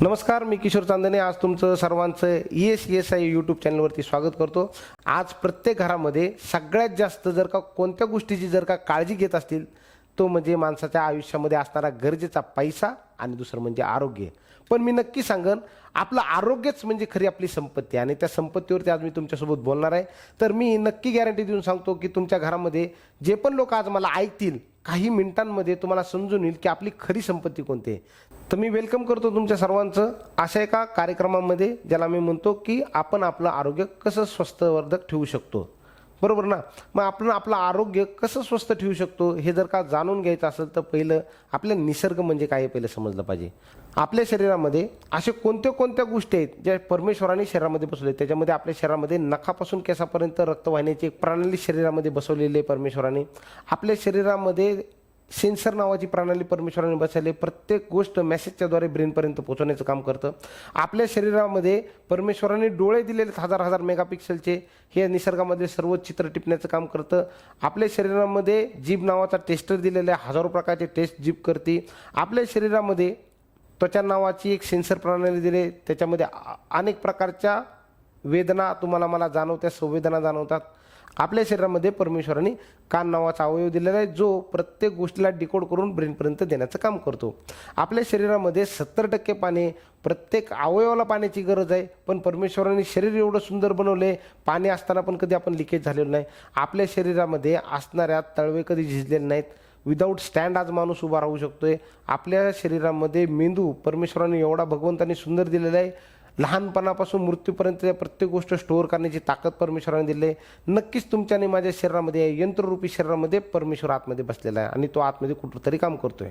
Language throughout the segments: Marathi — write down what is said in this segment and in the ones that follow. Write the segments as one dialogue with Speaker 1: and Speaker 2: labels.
Speaker 1: नमस्कार, मी किशोर चांदणे आज तुमचं सर्वांचं ESI यूट्यूब चॅनलवरती स्वागत करतो। आज प्रत्येक घरामध्ये सगळ्यात जास्त जर का कोणत्या गोष्टीची जर का काळजी घेत असतील तो म्हणजे माणसाच्या आयुष्यामध्ये असणारा गरजेचा पैसा आणि दुसरं म्हणजे आरोग्य। पण मी नक्की सांगन आपलं आरोग्यच म्हणजे खरी आपली संपत्ती आणि त्या संपत्तीवरती आज मी तुमच्यासोबत बोलणार आहे। तर मी नक्की गॅरंटी देऊन सांगतो की तुमच्या घरामध्ये जे पण लोक आज मला ऐकतील काही मिनिटांमध्ये तुम्हाला समजून येईल की आपली खरी संपत्ती कोणती आहे। तर मी वेलकम करतो तुमच्या सर्वांचं अशा एका कार्यक्रमामध्ये ज्याला मी म्हणतो की आपण आपलं आरोग्य कसं स्वस्थवर्धक ठेवू शकतो, बरोबर ना। मग आपण आपलं आरोग्य कसं स्वस्थ ठेवू शकतो हे जर का जाणून घ्यायचं असेल तर पहिलं आपल्या निसर्ग म्हणजे काय हे पहिलं समजलं पाहिजे। आपल्या शरीरामध्ये असे कोणत्या गोष्टी आहेत ज्या परमेश्वराने शरीरामध्ये बसवले। त्याच्यामध्ये आपल्या शरीरामध्ये नखापासून केसापर्यंत रक्त वाहिन्याची एक प्रणाली शरीरामध्ये बसवलेली आहे परमेश्वराने। आपल्या शरीरामध्ये सेन्सर नावाची प्रणाली परमेश्वराने बसवली, प्रत्येक गोष्ट मेसेजच्याद्वारे ब्रेनपर्यंत पोहोचवण्याचं काम करतं। आपल्या शरीरामध्ये परमेश्वराने डोळे दिलेले हजार मेगापिक्सलचे, हे निसर्गामध्ये सर्व चित्र टिपण्याचं काम करतं। आपल्या शरीरामध्ये जीभ नावाचा टेस्टर दिलेला आहे, हजारो प्रकारचे टेस्ट जीभ करते। आपल्या शरीरामध्ये त्वचा नावाची एक सेन्सर प्रणाली दिली, त्याच्यामध्ये अनेक प्रकारच्या वेदना तुम्हाला मला जाणवत्या, संवेदना जाणवतात। आपल्या शरीरामध्ये परमेश्वराने कान नावाचा अवयव दिलेला आहे जो प्रत्येक गोष्टीला डिकोड करून ब्रेनपर्यंत देण्याचं काम करतो। आपल्या शरीरामध्ये 70% पाणी, प्रत्येक अवयवाला पाण्याची गरज आहे, पण परमेश्वराने शरीर एवढं सुंदर बनवले पाणी असताना पण कधी आपण लिकेज झालेलं नाही। आपल्या शरीरामध्ये असणाऱ्या तळवे कधी झिजलेले नाहीत, विदाऊट स्टँड आज माणूस उभा राहू शकतोय। आपल्या शरीरामध्ये मेंदू परमेश्वराने एवढा भगवंताने सुंदर दिलेला आहे, लहानपणापासून मृत्यूपर्यंत प्रत्येक गोष्ट स्टोअर करण्याची ताकद परमेश्वराने दिली आहे। नक्कीच तुमच्या आणि माझ्या शरीरामध्ये यंत्ररूपी शरीरामध्ये परमेश्वर आतमध्ये बसलेला आहे आणि तो आतमध्ये कुठंतरी काम करतोय।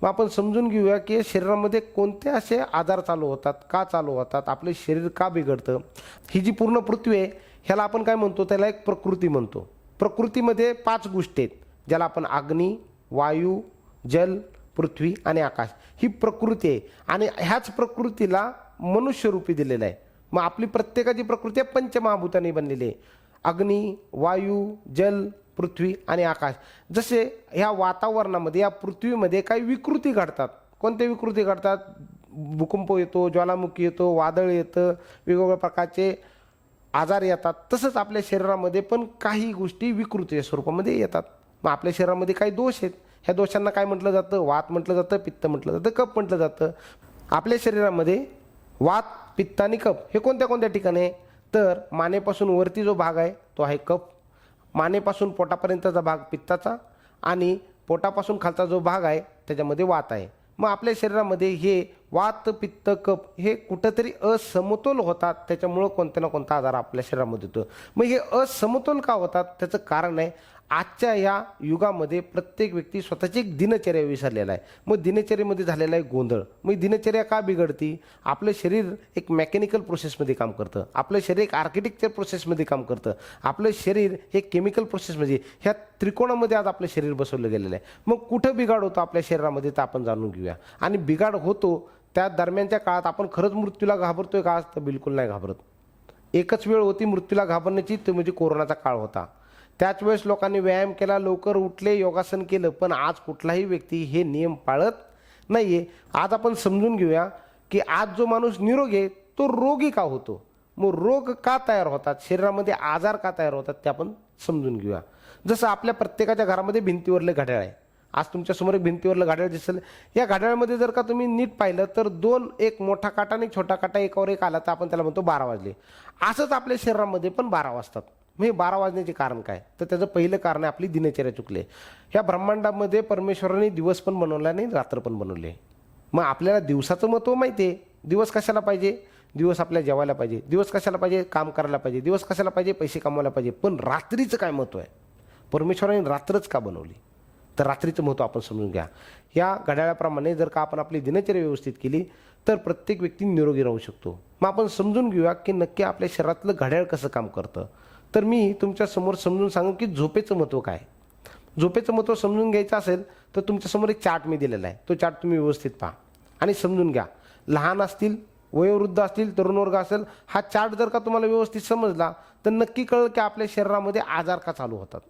Speaker 1: मग आपण समजून घेऊया की शरीरामध्ये कोणते असे आजार चालू होतात, का चालू होतात, आपले शरीर का बिघडतं। ही जी पूर्ण पृथ्वी आहे ह्याला आपण काय म्हणतो, त्याला एक प्रकृती म्हणतो। प्रकृतीमध्ये 5 गोष्टी आहेत ज्याला आपण अग्नी, वायू, जल, पृथ्वी आणि आकाश, ही प्रकृती आहे। आणि ह्याच प्रकृतीला मनुष्य रूपी दिलेलं आहे। मग आपली प्रत्येकाची प्रकृती पंचमहाभूतांनी बनलेली आहे, अग्नी, वायू, जल, पृथ्वी आणि आकाश। जसे ह्या वातावरणामध्ये या पृथ्वीमध्ये काही विकृती घडतात। कोणत्या विकृती घडतात? भूकंप येतो, ज्वालामुखी येतो, वादळ येतं, वेगवेगळ्या प्रकारचे आजार येतात। तसंच आपल्या शरीरामध्ये पण काही गोष्टी विकृतीच्या स्वरूपामध्ये येतात। मग आपल्या शरीरामध्ये काही दोष आहेत, ह्या दोषांना काय म्हटलं जातं? वात म्हटलं जातं, पित्त म्हटलं जातं, कफ म्हटलं जातं। आपल्या शरीरामध्ये वात, पित्त आणि कफ हे कोणत्या ठिकाणी आहे? तर मानेपासून वरती जो भाग आहे तो आहे कफ, मानेपासून पोटापर्यंतचा भाग पित्ताचा आणि पोटापासून खालचा जो भाग आहे त्याच्यामध्ये वात आहे। मग आपल्या शरीरामध्ये हे वात, पित्त, कफ हे कुठंतरी असमतोल होतात, त्याच्यामुळं कोणत्या ना कोणता आजार आपल्या शरीरामध्ये होतो। मग हे असमतोल का होतात त्याचं कारण आहे आजच्या या युगामध्ये प्रत्येक व्यक्ती स्वतःची एक दिनचर्या विसरलेला आहे। मग दिनचर्येमध्ये झालेला आहे गोंधळ। मग दिनचर्या का बिघडती? आपलं शरीर एक मेकॅनिकल प्रोसेसमध्ये काम करतं, आपलं शरीर एक आर्किटेक्चर प्रोसेसमध्ये काम करतं, आपलं शरीर हे केमिकल प्रोसेसमध्ये, ह्या त्रिकोणामध्ये आज आपलं शरीर बसवलं गेलेलं आहे। मग कुठं बिघाड होतो आपल्या शरीरामध्ये तर आपण जाणून घेऊया। आणि बिघाड होतो त्या दरम्यानच्या काळात आपण खरंच मृत्यूला घाबरतोय का? तर बिलकुल नाही घाबरत। एकच वेळ होती मृत्यूला घाबरण्याची, तो म्हणजे कोरोनाचा काळ होता। त्याच वेळेस लोकांनी व्यायाम केला, लवकर उठले, योगासन केलं, पण आज कुठलाही व्यक्ती हे नियम पाळत नाहीये। आज आपण समजून घेऊया की आज जो माणूस निरोगी आहे तो रोगी का होतो, मग रोग का तयार होतात, शरीरामध्ये आजार का तयार होतात ते आपण समजून घेऊया। जसं आपल्या प्रत्येकाच्या घरामध्ये भिंतीवरलं घड्याळ आहे, आज तुमच्यासमोर एक भिंतीवरलं घड्याळ दिसेल। या घड्याळामध्ये जर का तुम्ही नीट पाहिलं तर दोन, एक मोठा काटा आणि छोटा काटा एकावर एक आला तर आपण त्याला म्हणतो 12 वाजले। असंच आपल्या शरीरामध्ये पण 12 वाजतात। मग हे 12 वाजण्याचे कारण काय? तर त्याचं पहिलं कारण आहे आपली दिनचर्या चुकली आहे। ह्या ब्रह्मांडामध्ये परमेश्वराने दिवस पण बनवला नाही, रात्र पण बनवले। मग आपल्याला दिवसाचं महत्त्व माहिती आहे। दिवस कशाला पाहिजे? दिवस आपल्याला जेवायला पाहिजे, दिवस कशाला पाहिजे? काम करायला पाहिजे, दिवस कशाला पाहिजे? पैसे कमवायला पाहिजे। पण रात्रीचं काय महत्त्व आहे? परमेश्वराने रात्रच का बनवली? तर रात्रीचं महत्त्व आपण समजून घ्या। या घड्याळाप्रमाणे जर का आपण आपली दिनचर्या व्यवस्थित केली तर प्रत्येक व्यक्ती निरोगी राहू शकतो। मग आपण समजून घेऊया की नक्की आपल्या शरीरातलं घड्याळ कसं काम करतं। तर मी तुमच्या समोर समजून सांगू की झोपेचं महत्त्व काय। झोपेचं महत्त्व समजून घ्यायचं असेल तर तुमच्यासमोर एक चार्ट मी दिलेला आहे, तो चार्ट तुम्ही व्यवस्थित पहा आणि समजून घ्या। लहान असतील, वयोवृद्ध असतील, तरुण वर्ग असेल, हा चार्ट जर का तुम्हाला व्यवस्थित समजला तर नक्की कळेल की आपल्या शरीरामध्ये आजार का चालू होतात,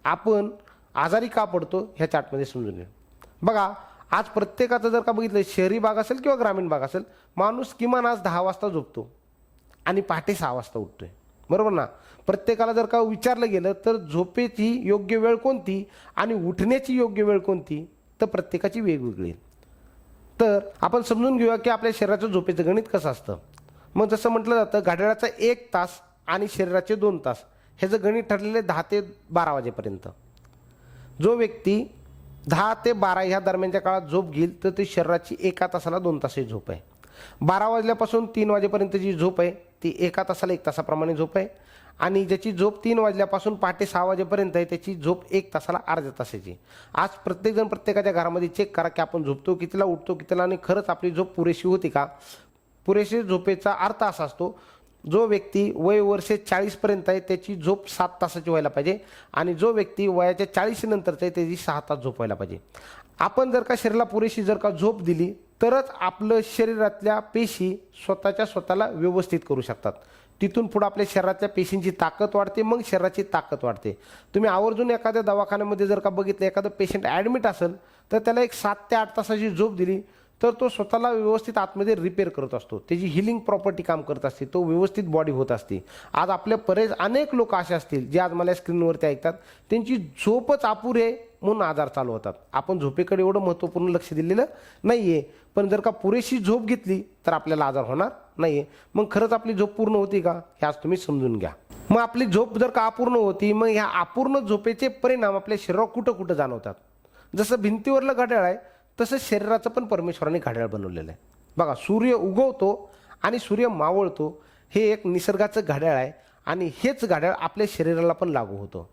Speaker 1: आपण आजारी का पडतो ह्या चार्टमध्ये समजून घ्या। बघा आज प्रत्येकाचं जर का बघितलं, शहरी भाग असेल किंवा ग्रामीण भाग असेल, माणूस किमान आज 10 वाजता झोपतो आणि पहाटे 6 वाजता उठतोय, बरोबर ना? प्रत्येकाला जर का विचारलं गेलं तर झोपेची योग्य वेळ कोणती आणि उठण्याची योग्य वेळ कोणती, तर प्रत्येकाची वेगवेगळी आहे. तर आपण समजून घेऊया की आपल्या शरीराचं झोपेचं गणित कसं असतं. मग जसं म्हटलं जातं, घड्याळाचा 1 तास आणि शरीराचे 2 तास ह्याचं गणित ठरलेलं आहे 10 ते 12 वाजेपर्यंत. जो व्यक्ती 10 ते 12 ह्या दरम्यानच्या काळात झोप घेईल तर ती शरीराची 1 तासाला 2 तासाची झोप आहे. 12 वाजल्यापासून 3 वाजेपर्यंत जी झोप आहे ती 1 तासाला 1 तासाप्रमाणे झोप आहे. आणि ज्याची झोप 3 वाजल्यापासून पहाटे 6 वाजेपर्यंत आहे त्याची झोप 1 तासाला अर्ध्या तासाची. आज प्रत्येकजण प्रत्येकाच्या घरामध्ये चेक करा की आपण झोपतो कितीला, उठतो कितीला आणि खरंच आपली झोप पुरेशी होती का. पुरेशी झोपेचा अर्थ असा असतो, जो व्यक्ती वय वर्षे 40पर्यंत आहे त्याची झोप 7 तासाची व्हायला पाहिजे आणि जो व्यक्ती वयाच्या 40 नंतरचा आहे त्याची 6 तास झोप व्हायला पाहिजे. आपण जर का शरीराला पुरेशी जर का झोप दिली तरच आपलं शरीरातल्या पेशी स्वतःला व्यवस्थित करू शकतात. तिथून पुढे आपल्या शरीरातल्या पेशींची ताकद वाढते, मग शरीराची ताकद वाढते. तुम्ही आवर्जून एखाद्या दवाखान्यामध्ये जर का बघितलं, एखादं पेशंट ॲडमिट असेल तर त्याला एक 7 ते 8 तासाची झोप दिली तर तो स्वतःला व्यवस्थित आतमध्ये रिपेअर करत असतो, त्याची हिलिंग प्रॉपर्टी काम करत असते, तो व्यवस्थित बॉडी होत असते. आज आपल्या अनेक लोक असे असतील जे आज मला स्क्रीनवरती ऐकतात, त्यांची झोपच अपुरी आहे म्हणून आजार चालू होतात. आपण झोपेकडे एवढं महत्त्वपूर्ण लक्ष दिलेलं नाही आहे, पण जर का पुरेशी झोप घेतली तर आपल्याला आजार होणार नाही आहे. मग खरंच आपली झोप पूर्ण होती का हे आज तुम्ही समजून घ्या. मग आपली झोप जर का अपूर्ण होती, मग ह्या अपूर्ण झोपेचे परिणाम आपल्या शरीरावर कुठं कुठं जाणवतात. जसं भिंतीवरलं घड्याळ आहे तसं शरीराचं पण परमेश्वराने घड्याळ बनवलेलं आहे. बघा, सूर्य उगवतो आणि सूर्य मावळतो, हे एक निसर्गाचं घड्याळ आहे आणि हेच घड्याळ आपल्या शरीराला पण लागू होतं.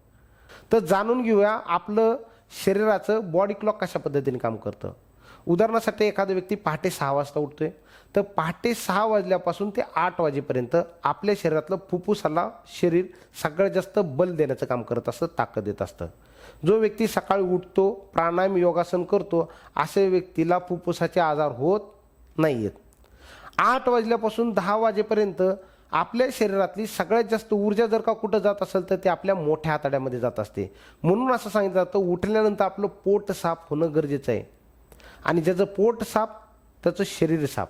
Speaker 1: तर जाणून घेऊया आपलं शरीराचं बॉडी क्लॉक कशा पद्धतीने काम करतं. उदाहरणासाठी एखादा व्यक्ती पहाटे 6 वाजता उठतोय, तर पहाटे 6 वाजल्यापासून ते 8 वाजेपर्यंत आपल्या शरीरातलं फुफ्फुसाला शरीर सगळ्यात जास्त बल देण्याचं काम करत असतं, ताकद देत असतं. जो व्यक्ती सकाळी उठतो, प्राणायाम योगासन करतो, अशा व्यक्तीला फुफ्फुसाचे आजार होत नाही आहेत. 8 वाजल्यापासून 10 वाजेपर्यंत आपल्या शरीरातली सगळ्यात जास्त ऊर्जा जर का कुठं जात असेल तर ते आपल्या मोठ्या आतड्यामध्ये जात असते. म्हणून असं सांगितलं जातं, उठल्यानंतर आपलं पोट साफ होणं गरजेचं आहे आणि ज्याचं पोट साफ त्याचं शरीर साफ.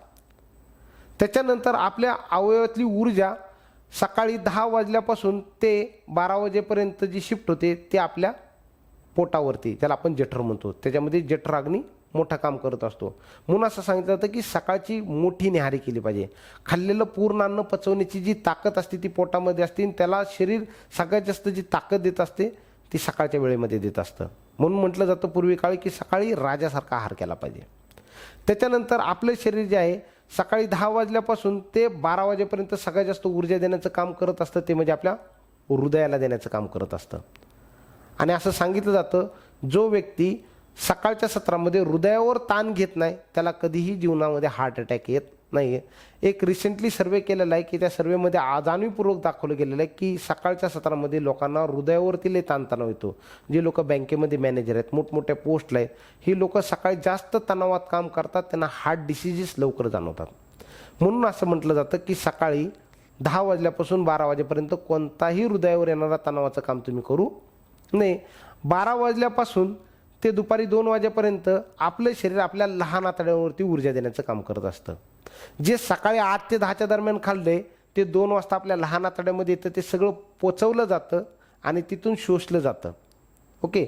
Speaker 1: त्याच्यानंतर आपल्या अवयवातली ऊर्जा सकाळी 10 वाजल्यापासून ते 12 वाजेपर्यंत जी शिफ्ट होते ते आपल्या पोटावरती, त्याला आपण जठर म्हणतो, त्याच्यामध्ये जठराग्नी मोठं काम करत असतो. म्हणून असं सांगितलं जातं की सकाळची मोठी न्याहारी केली पाहिजे. खाल्लेलं पूर्ण अन्न पचवण्याची जी ताकद असते ती पोटामध्ये असते आणि त्याला शरीर सगळ्यात जास्त जी ताकद देत असते ती सकाळच्या वेळेमध्ये देत असतं. म्हणून म्हटलं जातं पूर्वी काळी की सकाळी राजासारखा आहार केला पाहिजे. त्याच्यानंतर आपलं शरीर जे आहे सकाळी 10 वाजल्यापासून ते 12 वाजेपर्यंत सगळ्यात जास्त ऊर्जा देण्याचं काम करत असतं, ते म्हणजे आपल्या हृदयाला देण्याचं काम करत असतं. आणि असं सांगितलं जातं, जो व्यक्ती सकाळच्या सत्रामध्ये हृदयावर ताण घेत नाही त्याला कधीही जीवनामध्ये हार्ट अटॅक येत नाही आहे. एक रिसेंटली सर्वे केलेला आहे की त्या सर्वेमध्ये जाणीवपूर्वक दाखवलं गेलेलं आहे की सकाळच्या सत्रामध्ये लोकांना हृदयावरती लय ताणतणाव येतो. जे लोक बँकेमध्ये मॅनेजर आहेत, मोठमोठ्या पोस्टला आहेत, ही लोक सकाळी जास्त तणावात काम करतात, त्यांना हार्ट डिसिजेस लवकर जाणवतात. म्हणून असं म्हटलं जातं की सकाळी 10 वाजल्यापासून 12 वाजेपर्यंत कोणताही हृदयावर येणारा तणावाचं काम तुम्ही करू नये. 12 वाजल्यापासून ते दुपारी 2 वाजेपर्यंत आपलं शरीर आपल्या लहान आतड्यांवरती ऊर्जा देण्याचं काम करत असतं. जे सकाळी 8 ते 10च्या दरम्यान खाल्लंय ते 2 वाजता आपल्या लहान आतड्यामध्ये येतं, ते सगळं पोचवलं जातं आणि तिथून शोषलं जातं. ओके.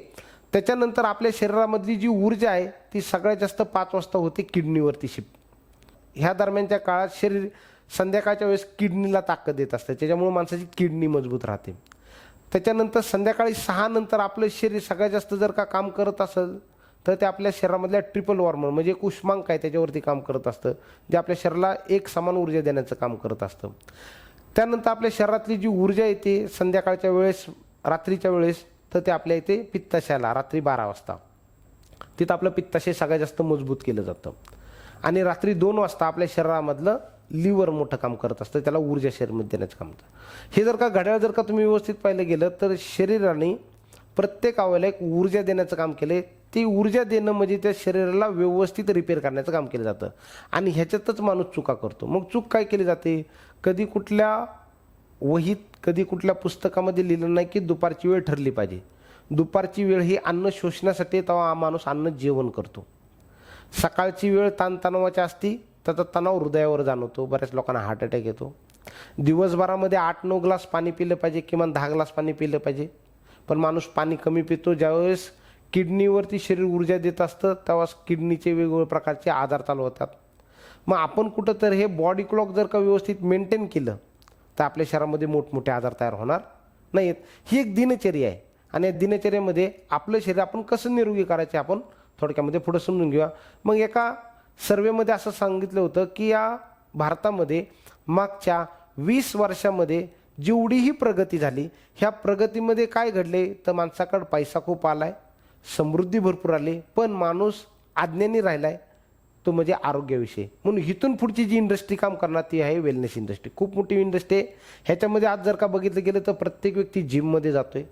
Speaker 1: त्याच्यानंतर आपल्या शरीरामधली जी ऊर्जा आहे ती सगळ्यात जास्त 5 वाजता होते किडनीवरती शिफ्ट. ह्या दरम्यानच्या काळात शरीर संध्याकाळच्या वेळेस किडनीला ताकद देत असते, त्याच्यामुळे माणसाची किडनी मजबूत राहते. त्याच्यानंतर संध्याकाळी 6 नंतर आपलं शरीर सगळ्यात जास्त जर का काम करत असेल तर ते आपल्या शरीरामधल्या ट्रिपल वॉर्मर म्हणजे एक उष्मांक आहे त्याच्यावरती काम करत असतं, जे आपल्या शरीराला एक समान ऊर्जा देण्याचं काम करत असतं. त्यानंतर आपल्या शरीरातली जी ऊर्जा येते संध्याकाळच्या वेळेस, रात्रीच्या वेळेस, तर ते आपल्या इथे पित्ताशयाला रात्री 12 वाजता तिथं आपलं पित्ताशय सगळ्यात जास्त मजबूत केलं जातं. आणि रात्री 2 वाजता आपल्या शरीरामधलं लिव्हर मोठं काम करत असतं, त्याला ऊर्जा शरीरामध्ये देण्याचं काम होतं. हे जर का घड्याळ जर का तुम्ही व्यवस्थित पाहिलं गेलं तर शरीराने प्रत्येक अवयवाला एक ऊर्जा देण्याचं काम केलं. ती ऊर्जा देणं म्हणजे त्या शरीराला व्यवस्थित रिपेअर करण्याचं काम केलं जातं. आणि ह्याच्यातच माणूस चुका करतो. मग चूक काय केली जाते, कधी कुठल्या वहीत, कधी कुठल्या पुस्तकामध्ये लिहिलं नाही की दुपारची वेळ ठरली पाहिजे. दुपारची वेळ ही अन्न शोषण्यासाठी तेव्हा माणूस अन्न जेवण करतो. सकाळची वेळ ताणतणावाची असती, त्याचा तणाव हृदयावर जाणवतो, बऱ्याच लोकांना हार्ट अटॅक येतो. दिवसभरामध्ये 8-9 ग्लास पाणी पिलं पाहिजे, किमान 10 ग्लास पाणी पिलं पाहिजे. पण माणूस पाणी कमी पितो. ज्यावेळेस किडनीवरती शरीर ऊर्जा देत असतं तेव्हा किडनीचे वेगवेगळ्या प्रकारचे आजार चालू होतात. मग आपण कुठं तर हे बॉडी क्लॉक जर का व्यवस्थित मेंटेन केलं तर आपल्या शरीरामध्ये मोठमोठे आजार तयार होणार नाहीत. ही एक दिनचर्या आहे आणि या दिनचर्येमध्ये आपलं शरीर आपण कसं निरोगी करायचे आपण थोडक्यामध्ये पुढं समजून घेऊया. मग एका सर्वेमध्ये असं सांगितलं होतं की या भारतामध्ये मागच्या 20 वर्षामध्ये जेवढीही प्रगती झाली, ह्या प्रगतीमध्ये काय घडले तर माणसाकडे पैसा खूप आलाय, समृद्धी भरपूर आली, पण माणूस अज्ञानी राहिलाय, तो म्हणजे आरोग्याविषयी. म्हणून इथून पुढची जी इंडस्ट्री काम करणार ती आहे वेलनेस इंडस्ट्री. खूप मोठी इंडस्ट्री आहे. ह्याच्यामध्ये आज जर का बघितलं गेलं तर प्रत्येक व्यक्ती जिममध्ये जातोय,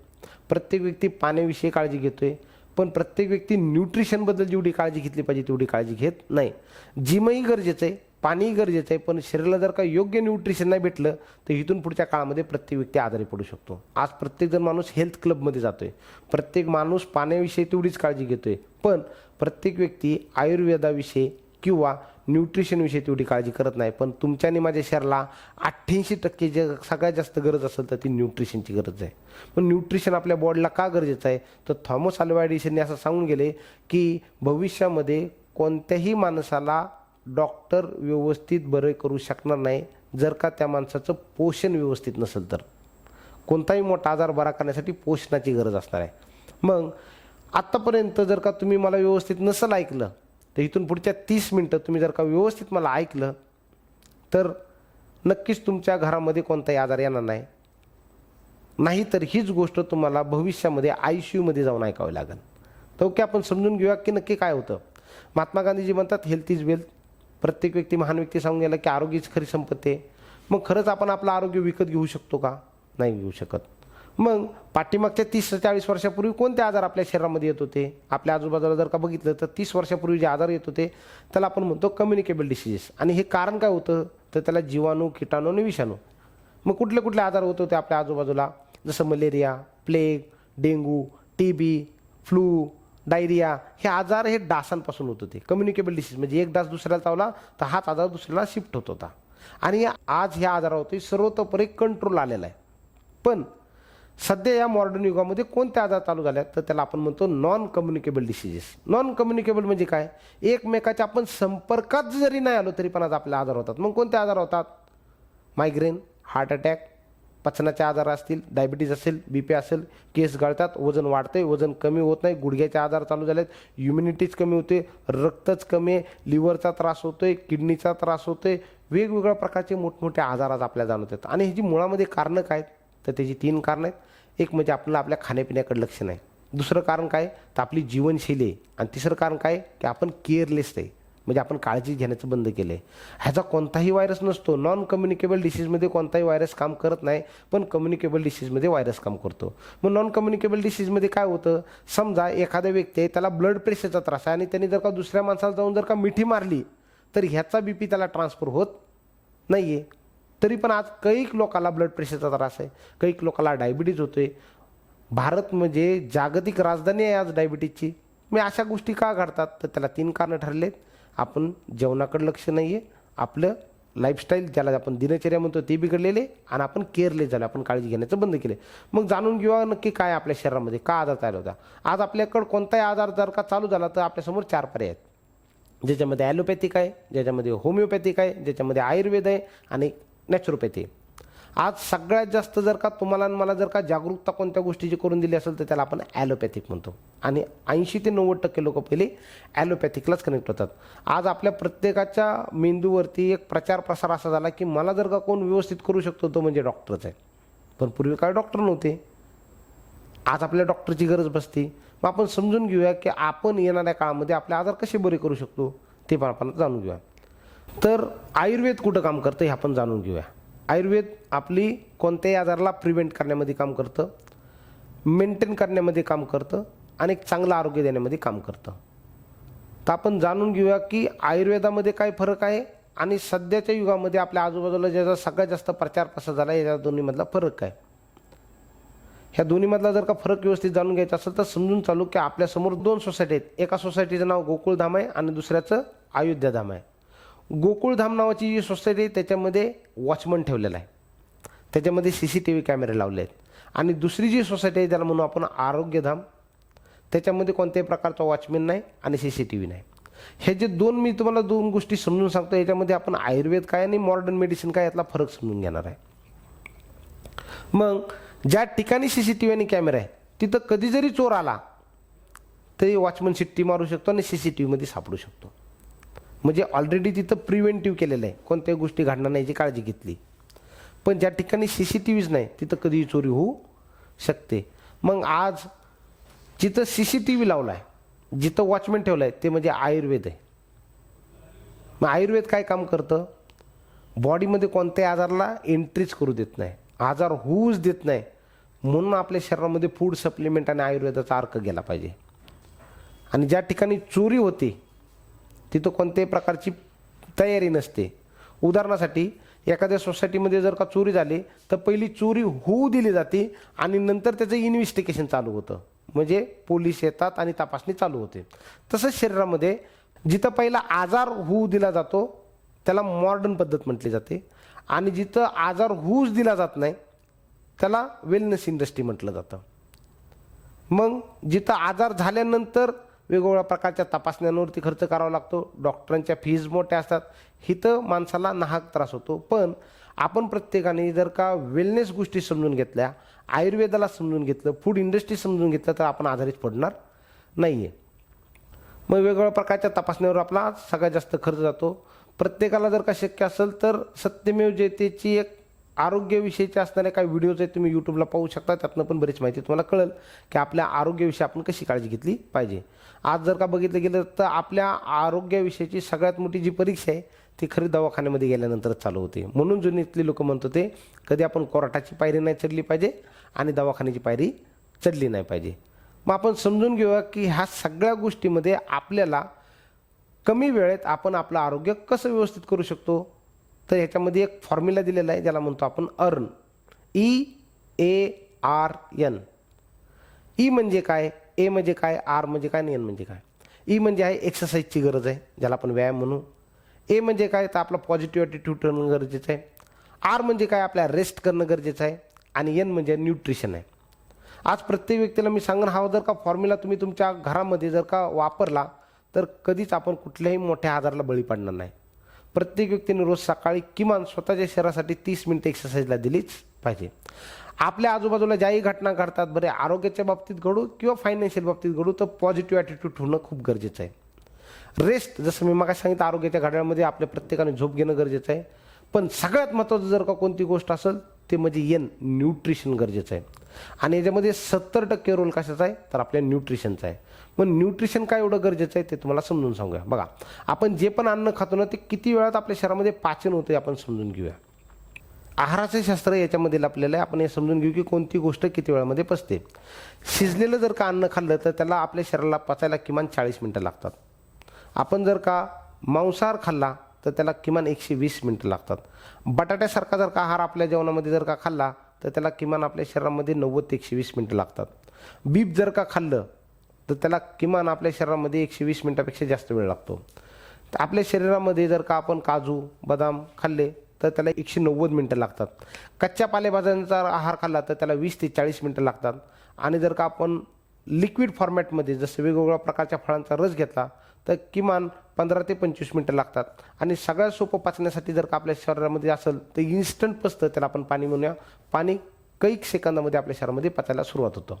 Speaker 1: प्रत्येक व्यक्ती पाण्याविषयी काळजी घेतोय, पण प्रत्येक व्यक्ती न्यूट्रिशनबद्दल जेवढी काळजी घेतली पाहिजे तेवढी काळजी घेत नाही. जिमही गरजेचं आहे, पाणीही गरजेचं आहे, पण शरीराला जर का योग्य न्यूट्रिशन नाही भेटलं तर इथून पुढच्या काळामध्ये प्रत्येक व्यक्ती आजारी पडू शकतो. आज प्रत्येकजण माणूस हेल्थ क्लबमध्ये जातोय, प्रत्येक माणूस पाण्याविषयी तेवढीच काळजी घेतोय, पण प्रत्येक व्यक्ती आयुर्वेदाविषयी किंवा न्यूट्रिशनविषयी तेवढी काळजी करत नाही. पण तुमच्या आणि माझ्या शरीराला 88% जे सगळ्यात जास्त गरज असेल तर ती न्यूट्रिशनची गरज आहे. पण न्यूट्रिशन आपल्या बॉडीला का गरजेचं आहे तर थॉमस अल्वा एडिसनने असं सांगून गेले की भविष्यामध्ये कोणत्याही माणसाला डॉक्टर व्यवस्थित बरे करू शकणार नाही जर का त्या माणसाचं पोषण व्यवस्थित नसेल तर. कोणताही मोठा आजार बरा करण्यासाठी पोषणाची गरज असणार आहे. मग आत्तापर्यंत जर का तुम्ही मला व्यवस्थित नसेल ऐकलं तर इथून पुढच्या 30 मिनटं तुम्ही जर का व्यवस्थित मला ऐकलं तर नक्कीच तुमच्या घरामध्ये कोणताही आजार येणार नाही. नाहीतर हीच गोष्ट तुम्हाला भविष्यामध्ये ICUमध्ये जाऊन ऐकावी लागेल. तर ओके, आपण समजून घेऊया की नक्की काय होतं. महात्मा गांधीजी म्हणतात हेल्थ इज वेल्थ. प्रत्येक व्यक्ती, महान व्यक्ती सांगून गेला की आरोग्य हीच खरी संपत्ती आहे. मग खरंच आपण आपलं आरोग्य विकत घेऊ शकतो का? नाही घेऊ शकत. मग पाठीमागच्या 30-40 वर्षापूर्वी कोणते आजार आपल्या शरीरामध्ये येत होते? आपल्या आजूबाजूला जर का बघितलं तर 30 वर्षापूर्वी जे आजार येत होते त्याला आपण म्हणतो कम्युनिकेबल डिसीजेस. आणि हे कारण काय होतं तर त्याला जीवाणू, किटाणू आणि विषाणू. मग कुठले कुठले आजार होत होते आपल्या आजूबाजूला? जसं malaria, plague, dengue, TB, flu, diarrhoea. हे आजार हे डासांपासून होत होते. कम्युनिकेबल डिसीज म्हणजे एक डास दुसऱ्याला चावला तर हाच आजार दुसऱ्याला शिफ्ट होत होता. आणि आज ह्या आजारावरती सर्वतोपरी कंट्रोल आलेला आहे. पण सध्या या मॉडर्न युगामध्ये कोणते आजार चालू झाले तर त्याला आपण म्हणतो non communicable diseases. Non communicable म्हणजे काय? एकमेकाच्या आपण संपर्कात जरी नाही आलो तरी पण आज आपले आजार होतात. मग कोणते आजार होतात? मायग्रेन, हार्ट अटॅक, पचनाचे आजार असतील, डायबिटीज असेल, BP असेल, केस गळतात, वजन वाढते, वजन कमी होत नाही, गुडघ्याचे आजार चालू झालेत, इम्युनिटीज कमी होते, रक्तच कमी आहे, लिव्हरचा त्रास होतोय, किडनीचा त्रास होतोय, वेगवेगळ्या प्रकारचे मोठमोठे आजार आज आपल्याला जाणवतात. आणि ह्याची मुळामध्ये कारणं काय तर त्याची 3 कारणं आहेत. एक म्हणजे आपल्याला आपल्या खाण्यापिण्याकडे लक्ष नाही. दुसरं कारण काय तर आपली जीवनशैली आहे. आणि तिसरं कारण काय की आपण केअरलेस आहे, म्हणजे आपण काळजी घेण्याचं बंद केलं आहे. ह्याचा कोणताही व्हायरस नसतो. नॉन कम्युनिकेबल डिसीजमध्ये कोणताही व्हायरस काम करत नाही, पण कम्युनिकेबल डिसीजमध्ये व्हायरस काम करतो. मग नॉन कम्युनिकेबल डिसीजमध्ये काय होतं? समजा एखाद्या व्यक्ती आहे त्याला ब्लड प्रेशरचा त्रास आहे आणि त्यांनी जर का दुसऱ्या माणसाला जाऊन जर का मिठी मारली तर ह्याचा BP त्याला ट्रान्सफर होत नाही आहे. तरी पण आज कैक लोकाला ब्लड प्रेशरचा त्रास आहे, कैक लोकाला डायबिटीज होतोय. भारत म्हणजे जागतिक राजधानी आहे आज डायबिटीजची. मग अशा गोष्टी का घडतात तर त्याला 3 कारणं ठरलेत. आपण जेवणाकडे लक्ष नाही आहे, आपलं लाईफस्टाईल ज्याला आपण दिनचर्या म्हणतो ते बिघडलेले, आणि आपण केअरलेस झालो, आपण काळजी घेण्याचं बंद केले. मग जाणून घेऊया नक्की काय आपल्या शरीरामध्ये का आजार चालू होता. आज आपल्याकडं कोणताही आजार जर का चालू झाला तर आपल्यासमोर 4 पर्याय आहेत, ज्याच्यामध्ये ॲलोपॅथिक आहे, ज्याच्यामध्ये होमिओपॅथिक आहे, ज्याच्यामध्ये आयुर्वेद आहे आणि नॅचरोपॅथी. आज सगळ्यात जास्त जर का तुम्हाला आणि मला जर का जागरूकता कोणत्या गोष्टीची करून दिली असेल तर त्याला आपण ॲलोपॅथिक म्हणतो. आणि 80 ते 90% लोक पहिले ॲलोपॅथिकलाच कनेक्ट होतात. आज आपल्या प्रत्येकाच्या मेंदूवरती एक प्रचार प्रसार असा झाला की मला जर का कोण व्यवस्थित करू शकतो तो म्हणजे डॉक्टरच आहे. पण पूर्वी काय डॉक्टर नव्हते, आज आपल्या डॉक्टरची गरज बसते. मग आपण समजून घेऊया की आपण येणाऱ्या काळामध्ये आपले आजार कसे बरे करू शकतो ते पण आपण जाणून घेऊया. तर आयुर्वेद कुठं काम करतं हे आपण जाणून घेऊया. आयुर्वेद आपली कोणत्याही आजाराला प्रिव्हेंट करण्यामध्ये काम करतं, मेंटेन करण्यामध्ये काम करतं आणि एक चांगलं आरोग्य देण्यामध्ये काम करतं. तर आपण जाणून घेऊया की आयुर्वेदामध्ये काय फरक आहे आणि सध्याच्या युगामध्ये आपल्या आजूबाजूला ज्याचा सगळ्यात जास्त प्रचार प्रसार झाला याच्या दोन्हीमधला फरक काय. ह्या दोन्हीमधला जर का फरक व्यवस्थित जाणून घ्यायचा असेल तर समजून चालू की आपल्यासमोर 2 सोसायटी आहेत. एका सोसायटीचं नाव गोकुळधाम आहे आणि दुसऱ्याचं अयोध्याधाम आहे. गोकुळधाम नावाची जी सोसायटी आहे त्याच्यामध्ये वॉचमन ठेवलेला आहे, त्याच्यामध्ये CCTV कॅमेरे लावले आहेत. आणि दुसरी जी सोसायटी आहे त्याला म्हणू आपण आरोग्यधाम, त्याच्यामध्ये कोणत्याही प्रकारचा वॉचमॅन नाही आणि CCTV नाही. हे जे मी तुम्हाला 2 गोष्टी समजून सांगतो, याच्यामध्ये आपण आयुर्वेद काय आणि मॉडर्न मेडिसिन काय यातला फरक समजून घेणार आहे. मग ज्या ठिकाणी CCTV आणि कॅमेरा आहे तिथं कधी जरी चोर आला तरी वॉचमन शिट्टी मारू शकतो आणि CCTVमध्ये सापडू शकतो. म्हणजे ऑलरेडी तिथं प्रिव्हेंटिव्ह केलेलं आहे, कोणत्याही गोष्टी घडणार नाही याची काळजी घेतली. पण ज्या ठिकाणी CCTVच नाही तिथं कधीही चोरी होऊ शकते. मग आज जिथं CCTV लावला आहे, जिथं वॉचमॅन ठेवला आहे ते म्हणजे आयुर्वेद आहे. मग आयुर्वेद काय काम करतं? बॉडीमध्ये कोणत्याही आजाराला एंट्रीच करू देत नाही, आजार होऊच देत नाही. म्हणून आपल्या शरीरामध्ये फूड सप्लिमेंट आणि आयुर्वेदाचा अर्क गेला पाहिजे. आणि ज्या ठिकाणी चोरी होते तिथं कोणत्याही प्रकारची तयारी नसते. उदाहरणासाठी एखाद्या सोसायटीमध्ये जर का चोरी झाली तर पहिली चोरी होऊ दिली जाते आणि नंतर त्याचं इन्व्हेस्टिगेशन चालू होतं, म्हणजे पोलीस येतात आणि तपासणी चालू होते. तसंच शरीरामध्ये जिथं पहिला आजार होऊ दिला जातो त्याला मॉडर्न पद्धत म्हटली जाते आणि जिथं आजार होऊच दिला जात नाही त्याला वेलनेस इंडस्ट्री म्हटलं जातं. मग जिथं आजार झाल्यानंतर वेगवेगळ्या प्रकारच्या तपासण्यांवरती खर्च करावा लागतो, डॉक्टरांच्या फीज मोठ्या असतात, इथं माणसाला नाहक त्रास होतो. पण आपण प्रत्येकाने जर का वेलनेस गोष्टी समजून घेतल्या, आयुर्वेदाला समजून घेतलं, फूड इंडस्ट्री समजून घेतलं तर आपण आजारीच पडणार नाही आहे. मग वेगवेगळ्या प्रकारच्या तपासण्यावर आपला सगळ्यात जास्त खर्च जातो. प्रत्येकाला जर का शक्य असेल तर सत्यमेव जयतेची एक आरोग्याविषयीचे असणारे काही व्हिडिओज आहेत, तुम्ही यूट्यूबला पाहू शकता. त्यातनं पण बरीच माहिती तुम्हाला कळेल की आपल्या आरोग्याविषयी आपण कशी काळजी घेतली पाहिजे. आज जर का बघितलं गेलं तर आपल्या आरोग्याविषयीची सगळ्यात मोठी जी परीक्षा आहे ती खरी दवाखान्यामध्ये गेल्यानंतरच चालू होते. म्हणून जुनीतली लोक म्हणत होते कधी आपण कोर्टाची पायरी नाही चढली पाहिजे आणि दवाखान्याची पायरी चढली नाही पाहिजे. मग आपण समजून घेऊया की ह्या सगळ्या गोष्टीमध्ये आपल्याला कमी वेळेत आपण आपलं आरोग्य कसं व्यवस्थित करू शकतो. तर ह्याच्यामध्ये एक फॉर्म्युला दिलेला आहे ज्याला म्हणतो आपण अर्न, EARN. ई म्हणजे काय, ए म्हणजे काय, आर म्हणजे काय आणि एन म्हणजे काय. ई म्हणजे आहे एक्सरसाइजची गरज आहे ज्याला आपण व्यायाम म्हणू. ए म्हणजे काय तर आपला पॉझिटिव्ह ॲटिट्यूड ठेवणं गरजेचं आहे. आर म्हणजे काय आपल्या रेस्ट करणं गरजेचं आहे आणि एन म्हणजे न्यूट्रिशन आहे. आज प्रत्येक व्यक्तीला मी सांगून हा जर का फॉर्म्युला तुम्ही तुमच्या घरामध्ये जर का वापरला तर कधीच आपण कुठल्याही मोठ्या आजाराला बळी पडणार नाही. प्रत्येक व्यक्तीने रोज सकाळी किमान स्वतःच्या शरीरासाठी 30 मिनिटं एक्सरसाइजला दिलीच पाहिजे. आपल्या आजूबाजूला ज्याही घटना घडतात, बरे आरोग्याच्या बाबतीत घडू किंवा फायनान्शियल बाबतीत घडू, तर पॉझिटिव्ह ॲटिट्यूड ठेवणं खूप गरजेचं आहे. रेस्ट, जसं मी मग सांगितलं, आरोग्याच्या घड्याळामध्ये आपल्या प्रत्येकाने झोप घेणं गरजेचं आहे. पण सगळ्यात महत्त्वाचं जर का कोणती गोष्ट असेल ते म्हणजे एन, न्यूट्रिशन गरजेचं आहे. आणि याच्यामध्ये 70% रोल कशाचा आहे तर आपल्या न्यूट्रिशनचा आहे. मग न्यूट्रिशन काय एवढं गरजेचं आहे ते तुम्हाला समजून सांगूया. बघा, आपण जे पण अन्न खातो ना ते किती वेळात आपल्या शरीरामध्ये पाचन होते आपण समजून घेऊया. आहाराचे शास्त्र याच्यामध्ये लपलेलं आहे. आपण हे समजून घेऊ की कोणती गोष्ट किती वेळामध्ये पचते. शिजलेलं जर का अन्न खाल्लं तर त्याला आपल्या शरीराला पचायला किमान 40 मिनटं लागतात. आपण जर का मांसाहार खाल्ला तर त्याला किमान 120 मिनटं लागतात. बटाट्यासारखा जर का आहार आपल्या जेवणामध्ये जर का खाल्ला तर त्याला किमान आपल्या शरीरामध्ये 90 ते 120 मिनटं लागतात. बीफ जर का खाल्लं तर त्याला किमान आपल्या शरीरामध्ये 120 मिनटापेक्षा जास्त वेळ लागतो. आपल्या शरीरामध्ये जर का आपण काजू बदाम खाल्ले तर त्याला 190 मिनटं लागतात. कच्च्या पालेभाज्यांचा आहार खाल्ला तर त्याला 20 ते 40 मिनटं लागतात. आणि जर का आपण लिक्विड फॉर्मॅटमध्ये जसं वेगवेगळ्या प्रकारच्या फळांचा रस घेतला तर किमान 15 ते 25 मिनटं लागतात. आणि सगळ्यात सोपं पचण्यासाठी जर का आपल्या शरीरामध्ये असेल तर इन्स्टंट पचतं, त्याला आपण पाणी म्हणूया. पाणी कैक सेकंदामध्ये आपल्या शरीरामध्ये पचायला सुरुवात होतं.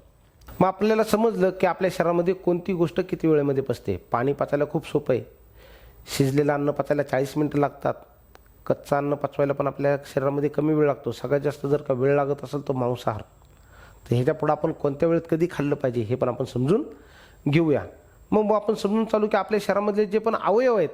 Speaker 1: मग आपल्याला समजलं की आपल्या शरीरामध्ये कोणती गोष्ट किती वेळेमध्ये पचते. पाणी पचायला खूप सोपं आहे. शिजलेलं अन्न पचायला 40 मिनटं लागतात. कच्चं अन्न पचवायला पण आपल्या शरीरामध्ये कमी वेळ लागतो. सगळ्यात जास्त जर का वेळ लागत असेल तो मांसाहार. तर ह्याच्या पुढं आपण कोणत्या वेळेत कधी खाल्लं पाहिजे हे पण आपण समजून घेऊया. मग आपण समजून चालू की आपल्या शरीरामधले जे पण अवयव आहेत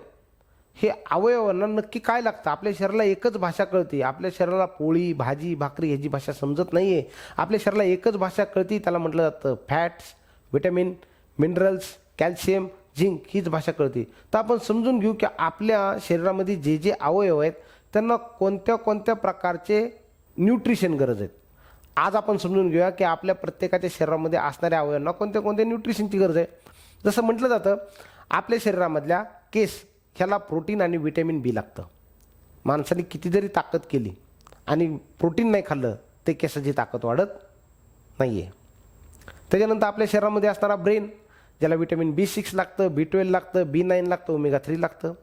Speaker 1: हे अवयवांना नक्की काय लागतं. आपल्या शरीराला एकच भाषा कळते. आपल्या शरीराला पोळी भाजी भाकरी ह्याची भाषा समजत नाही आहे. आपल्या शरीराला एकच भाषा कळते, त्याला म्हटलं जातं fats, vitamin, minerals, calcium, zinc हीच भाषा कळते. तर आपण समजून घेऊ की आपल्या शरीरामध्ये जे जे अवयव आहेत त्यांना कोणत्या कोणत्या प्रकारचे न्यूट्रिशन गरज आहेत. आज आपण समजून घेऊया की आपल्या प्रत्येकाच्या शरीरामध्ये असणाऱ्या अवयवांना कोणत्या कोणत्या न्यूट्रिशनची गरज आहे. जसं म्हटलं जातं आपल्या शरीरामधल्या केस ह्याला प्रोटीन आणि व्हिटॅमिन बी लागतं. माणसाने किती जरी ताकद केली आणि प्रोटीन नाही खाल्लं ते केसाची ताकद वाढत नाही आहे. त्याच्यानंतर आपल्या शरीरामध्ये असणारा ब्रेन ज्याला व्हिटॅमिन B6 लागतं, B12 लागतं, B9 लागतं, ओमेगा 3 लागतं.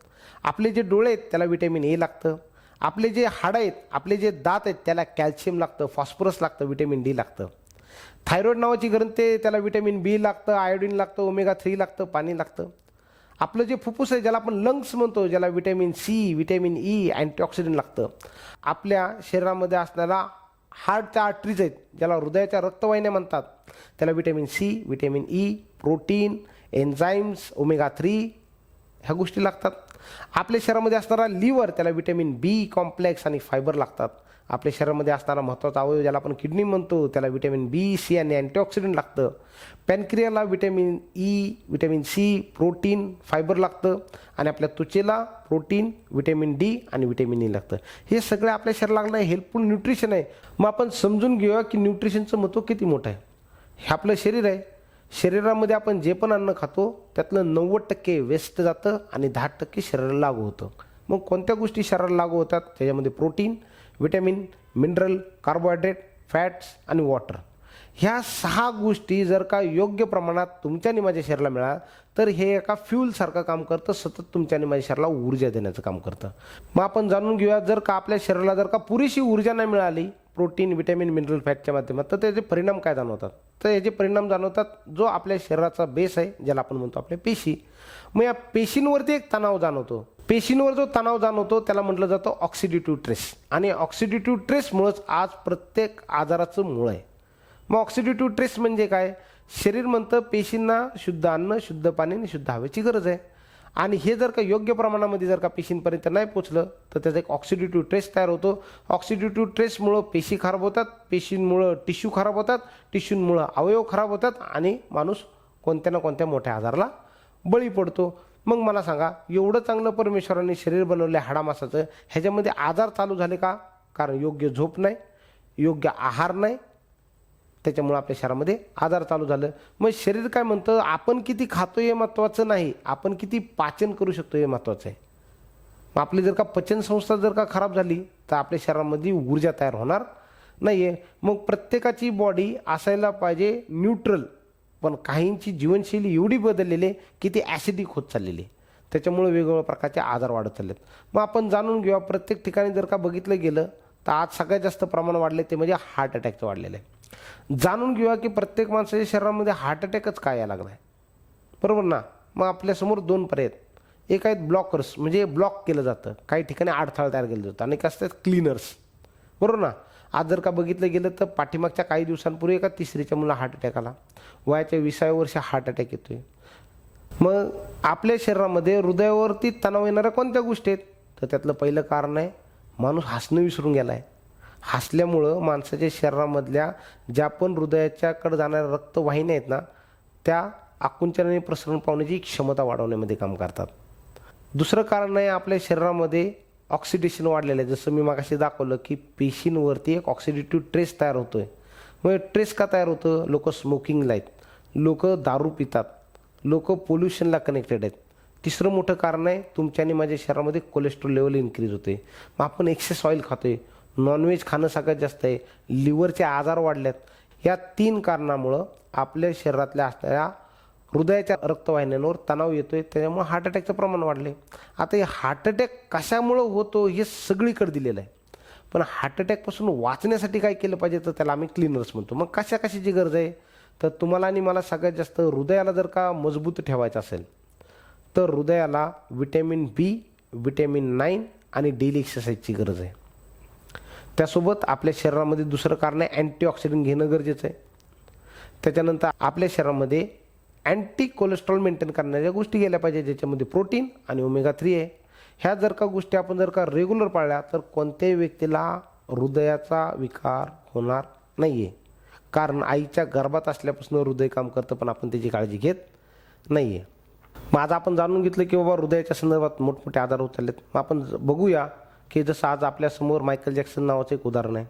Speaker 1: आपले जे डोळे आहेत त्याला व्हिटॅमिन A लागतं. आपले जे हाडं आहेत, आपले जे दात आहेत त्याला कॅल्शियम लागतं, फॉस्फरस लागतं, व्हिटॅमिन D लागतं. थायरॉईड नावाची ग्रंथी आहे त्याला व्हिटॅमिन B लागतं, आयोडीन लागतं, ओमेगा 3 लागतं, पाणी लागतं. आपलं जे फुफ्फुस आहे ज्याला आपण लंग्स म्हणतो, ज्याला vitamin C, vitamin E, antioxidant लागतं. आपल्या शरीरामध्ये असणारा हार्टच्या आर्टरीज आहेत ज्याला हृदयाच्या रक्तवाहिन्या म्हणतात, त्याला vitamin C, vitamin E, protein, enzymes, omega 3 ह्या गोष्टी लागतात. आपल्या शरीरामध्ये असणारा लिव्हर त्याला व्हिटॅमिन B कॉम्प्लेक्स आणि फायबर लागतात. आपल्या शरीरामध्ये असणारा महत्त्वाचा अवयव ज्याला आपण किडनी म्हणतो त्याला व्हिटॅमिन B, C आणि अँटीऑक्सिडंट लागतं. पॅनक्रियाला vitamin E, vitamin C, protein, fibre लागतं. आणि आपल्या त्वचेला प्रोटीन, व्हिटॅमिन D आणि व्हिटॅमिन E लागतं. हे सगळे आपल्या शरीराला लागणारे हेल्पफुल न्यूट्रिशन आहे. मग आपण समजून घेऊया की न्यूट्रिशनचं महत्त्व किती मोठं आहे. हे आपलं शरीर आहे. शरीरामध्ये आपण जे पण अन्न खातो त्यातलं 90% वेस्ट जातं आणि 10% शरीराला लागू होतं. मग कोणत्या गोष्टी शरीराला लागू होतात त्याच्यामध्ये protein, vitamin, mineral, carbohydrate, fats आणि वॉटर. ह्या 6 गोष्टी जर का योग्य प्रमाणात तुमच्या आणि माझ्या शरीराला मिळाल्या तर हे एका फ्यूलसारखं काम करतं, सतत तुमच्या आणि माझ्या शरीराला ऊर्जा देण्याचं काम करतं. मग आपण जाणून घेऊया जर का आपल्या शरीराला जर का पुरेशी ऊर्जा नाही मिळाली प्रोटीन, व्हिटॅमिन, मिनरल, फॅटच्या माध्यमात तर त्याचे परिणाम काय जाणवतात. तर याचे परिणाम जाणवतात जो आपल्या शरीराचा बेस आहे ज्याला आपण म्हणतो आपल्या पेशी. मग या पेशींवरती एक तणाव जाणवतो. पेशींवर जो तणाव जाणवतो त्याला म्हटलं जातं ऑक्सिडेटिव्ह ट्रेस. आणि ऑक्सिडेटिव्ह ट्रेसमुळंच आज प्रत्येक आजाराचं मूळ आहे. मग ऑक्सिडेटिव्ह ट्रेस म्हणजे काय. शरीर म्हणतं पेशींना शुद्ध अन्न, शुद्ध पाणी आणि शुद्ध हवेची गरज आहे. आणि हे जर का योग्य प्रमाणामध्ये जर का पेशींपर्यंत नाही पोचलं तर त्याचा एक ऑक्सिडेटिव्ह ट्रेस तयार होतो. ऑक्सिडेटिव्ह ट्रेसमुळं पेशी खराब होतात, पेशींमुळं टिश्यू खराब होतात, टिश्यूंमुळं अवयव खराब होतात आणि माणूस कोणत्या ना कोणत्या मोठ्या आजाराला बळी पडतो. मग मला सांगा एवढं चांगलं परमेश्वराने शरीर बनवलं हाडामासाचं, ह्याच्यामध्ये आजार चालू झाले का. कारण योग्य झोप नाही, योग्य आहार नाही, त्याच्यामुळे आपल्या शरीरामध्ये आजार चालू झालं. मग शरीर काय म्हणतं आपण किती खातो हे महत्त्वाचं नाही, आपण किती पाचन करू शकतो हे महत्त्वाचं आहे. मग आपली जर का पचनसंस्था जर का खराब झाली तर आपल्या शरीरामध्ये ऊर्जा तयार होणार नाही आहे. मग प्रत्येकाची बॉडी असायला पाहिजे न्यूट्रल, पण काहींची जीवनशैली एवढी बदललेली आहे की ती ॲसिडिक होत चाललेली आहे. त्याच्यामुळे वेगवेगळ्या प्रकारचे आजार वाढत चाललेत. मग आपण जाणून घेऊया प्रत्येक ठिकाणी जर का बघितलं गेलं तर आज सगळ्यात जास्त प्रमाण वाढले ते म्हणजे हार्ट अटॅकचं वाढलेलं आहे. जाणून घेऊया की प्रत्येक माणसाच्या शरीरामध्ये हार्ट अटॅकच काय यायला लागला आहे, बरोबर ना. मग आपल्यासमोर 2 पर्याय आहेत. एक आहेत ब्लॉकर्स, म्हणजे ब्लॉक केलं जातं, काही ठिकाणी अडथळा तयार केलं जातं. आणि एक असतात क्लीनर्स, बरोबर ना. आज जर का बघितलं गेलं तर पाठीमागच्या काही दिवसांपूर्वी एका 3रीच्या मुलाला हार्ट अटॅक आला. वयाच्या 20व्या वर्षी हार्ट अटॅक येतोय. मग आपल्या शरीरामध्ये हृदयावरती तणाव येणाऱ्या कोणत्या गोष्टी आहेत तर त्यातलं पहिलं कारण आहे माणूस हसणं विसरून गेला आहे. हसल्यामुळं माणसाच्या शरीरामधल्या ज्या पण हृदयाच्याकडे जाणाऱ्या रक्तवाहिन्या आहेत ना त्या आकुंचनाने प्रसरण पावण्याची क्षमता वाढवण्यामध्ये काम करतात. दुसरं कारण आहे आपल्या शरीरामध्ये ऑक्सिडेशन वाढलेलं आहे. जसं मी मागाशी दाखवलं की पेशींवरती एक ऑक्सिडेटिव्ह ट्रेस तयार होतो आहे. मग ट्रेस का तयार होतं. लोक स्मोकिंगला आहेत, लोक दारू पितात, लोक पोल्युशनला कनेक्टेड आहेत. तिसरं मोठं कारण आहे तुमच्या आणि माझ्या शरीरामध्ये कोलेस्ट्रॉल लेवल इन्क्रीज होते. मग आपण एक्सेस ऑइल खातोय, नॉनव्हेज खाणं सगळ्यात जास्त आहे, लिव्हरचे आजार वाढल्यात. या 3 कारणामुळं आपल्या शरीरातल्या असणाऱ्या हृदयाच्या रक्तवाहिन्यांवर तणाव येतोय, त्याच्यामुळे हार्ट अटॅकचं प्रमाण वाढले. आता हे हार्ट अटॅक कशामुळं होतो हे सगळीकडे दिलेलं आहे. पण हार्ट अटॅकपासून वाचण्यासाठी काय केलं पाहिजे तर त्याला आम्ही क्लीनर्स म्हणतो. मग कशाची गरज आहे तर तुम्हाला आणि मला सगळ्यात जास्त हृदयाला जर का मजबूत ठेवायचं असेल तर हृदयाला व्हिटॅमिन B, व्हिटॅमिन 9 आणि डेली एक्सरसाइजची गरज आहे. त्यासोबत आपल्या शरीरामध्ये दुसरं कारण आहे अँटीऑक्सिडंट घेणं गरजेचं आहे. त्याच्यानंतर आपल्या शरीरामध्ये अँटी कोलेस्ट्रॉल मेंटेन करण्याच्या गोष्टी गेल्या पाहिजे ज्याच्यामध्ये प्रोटीन आणि ओमेगा 3 आहे. ह्या जर का गोष्टी आपण जर का रेग्युलर पाळल्या तर कोणत्याही व्यक्तीला हृदयाचा विकार होणार नाही आहे. कारण आईच्या गर्भात असल्यापासून हृदय काम करतं पण आपण त्याची काळजी घेत नाही आहे. मग आज आपण जाणून घेतलं की बाबा हृदयाच्या संदर्भात मोठमोठे आजार होत चाललेत. मग आपण बघूया की जसं आज आपल्यासमोर मायकल जॅक्सन नावाचं एक उदाहरण आहे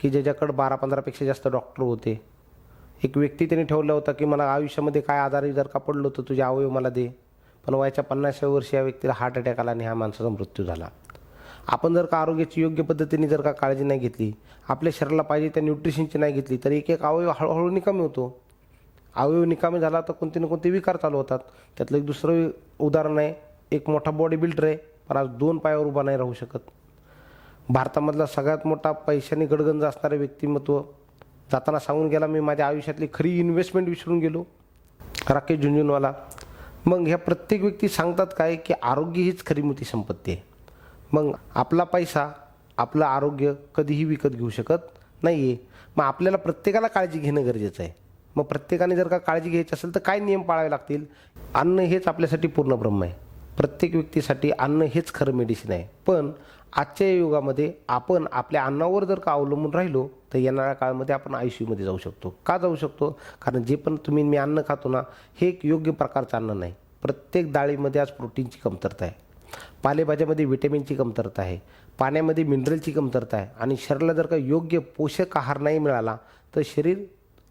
Speaker 1: की ज्याच्याकडे 12-15पेक्षा जास्त डॉक्टर होते. एक व्यक्ती त्यांनी ठेवला होता की मला आयुष्यामध्ये काय आजारी जर का पडलो तर तुझे अवयव मला दे. पण वयाच्या 50व्या वर्षी या व्यक्तीला हार्ट अटॅक आला आणि ह्या माणसाचा मृत्यू झाला. आपण जर का आरोग्याची योग्य पद्धतीने जर का काळजी नाही घेतली, आपल्या शरीराला पाहिजे त्या न्यूट्रिशनची नाही घेतली, तर एक एक अवयव हळूहळू निकामी होतो. अवयव निकामी झाला तर कोणते ना कोणते विकार चालू होतात. त्यातलं एक दुसरं उदाहरण आहे, एक मोठा बॉडी बिल्डर आहे, पण आज 2 पायावर उभा नाही राहू शकत. भारतामधला सगळ्यात मोठा पैशाने गडगंज असणारे व्यक्तिमत्व जाताना सांगून गेला, मी माझ्या आयुष्यातली खरी इन्व्हेस्टमेंट विसरून गेलो, राकेश झुनझुनवाला. मग ह्या प्रत्येक व्यक्ती सांगतात काय की आरोग्य हीच खरी मोठी संपत्ती आहे. मग आपला पैसा, आपलं आरोग्य कधीही विकत घेऊ शकत नाही आहे. मग आपल्याला प्रत्येकाला काळजी घेणं गरजेचं आहे. मग प्रत्येकाने जर का काळजी घ्यायची असेल तर काय नियम पाळावे लागतील? अन्न हेच आपल्यासाठी पूर्ण ब्रह्म आहे. प्रत्येक व्यक्तीसाठी अन्न हेच खरं मेडिसिन आहे. पण आजच्या युगामध्ये आपण आपल्या अन्नावर जर का अवलंबून राहिलो तर येणाऱ्या काळामध्ये आपण आयसीयूमध्ये जाऊ शकतो. का जाऊ शकतो? कारण जे पण मी अन्न खातो ना, हे एक योग्य प्रकारचं अन्न नाही. प्रत्येक डाळीमध्ये आज प्रोटीनची कमतरता आहे, पालेभाज्यामध्ये व्हिटॅमिनची कमतरता आहे, पाण्यामध्ये मिनरलची कमतरता आहे. आणि शरीराला जर का योग्य पोषक आहार नाही मिळाला तर शरीर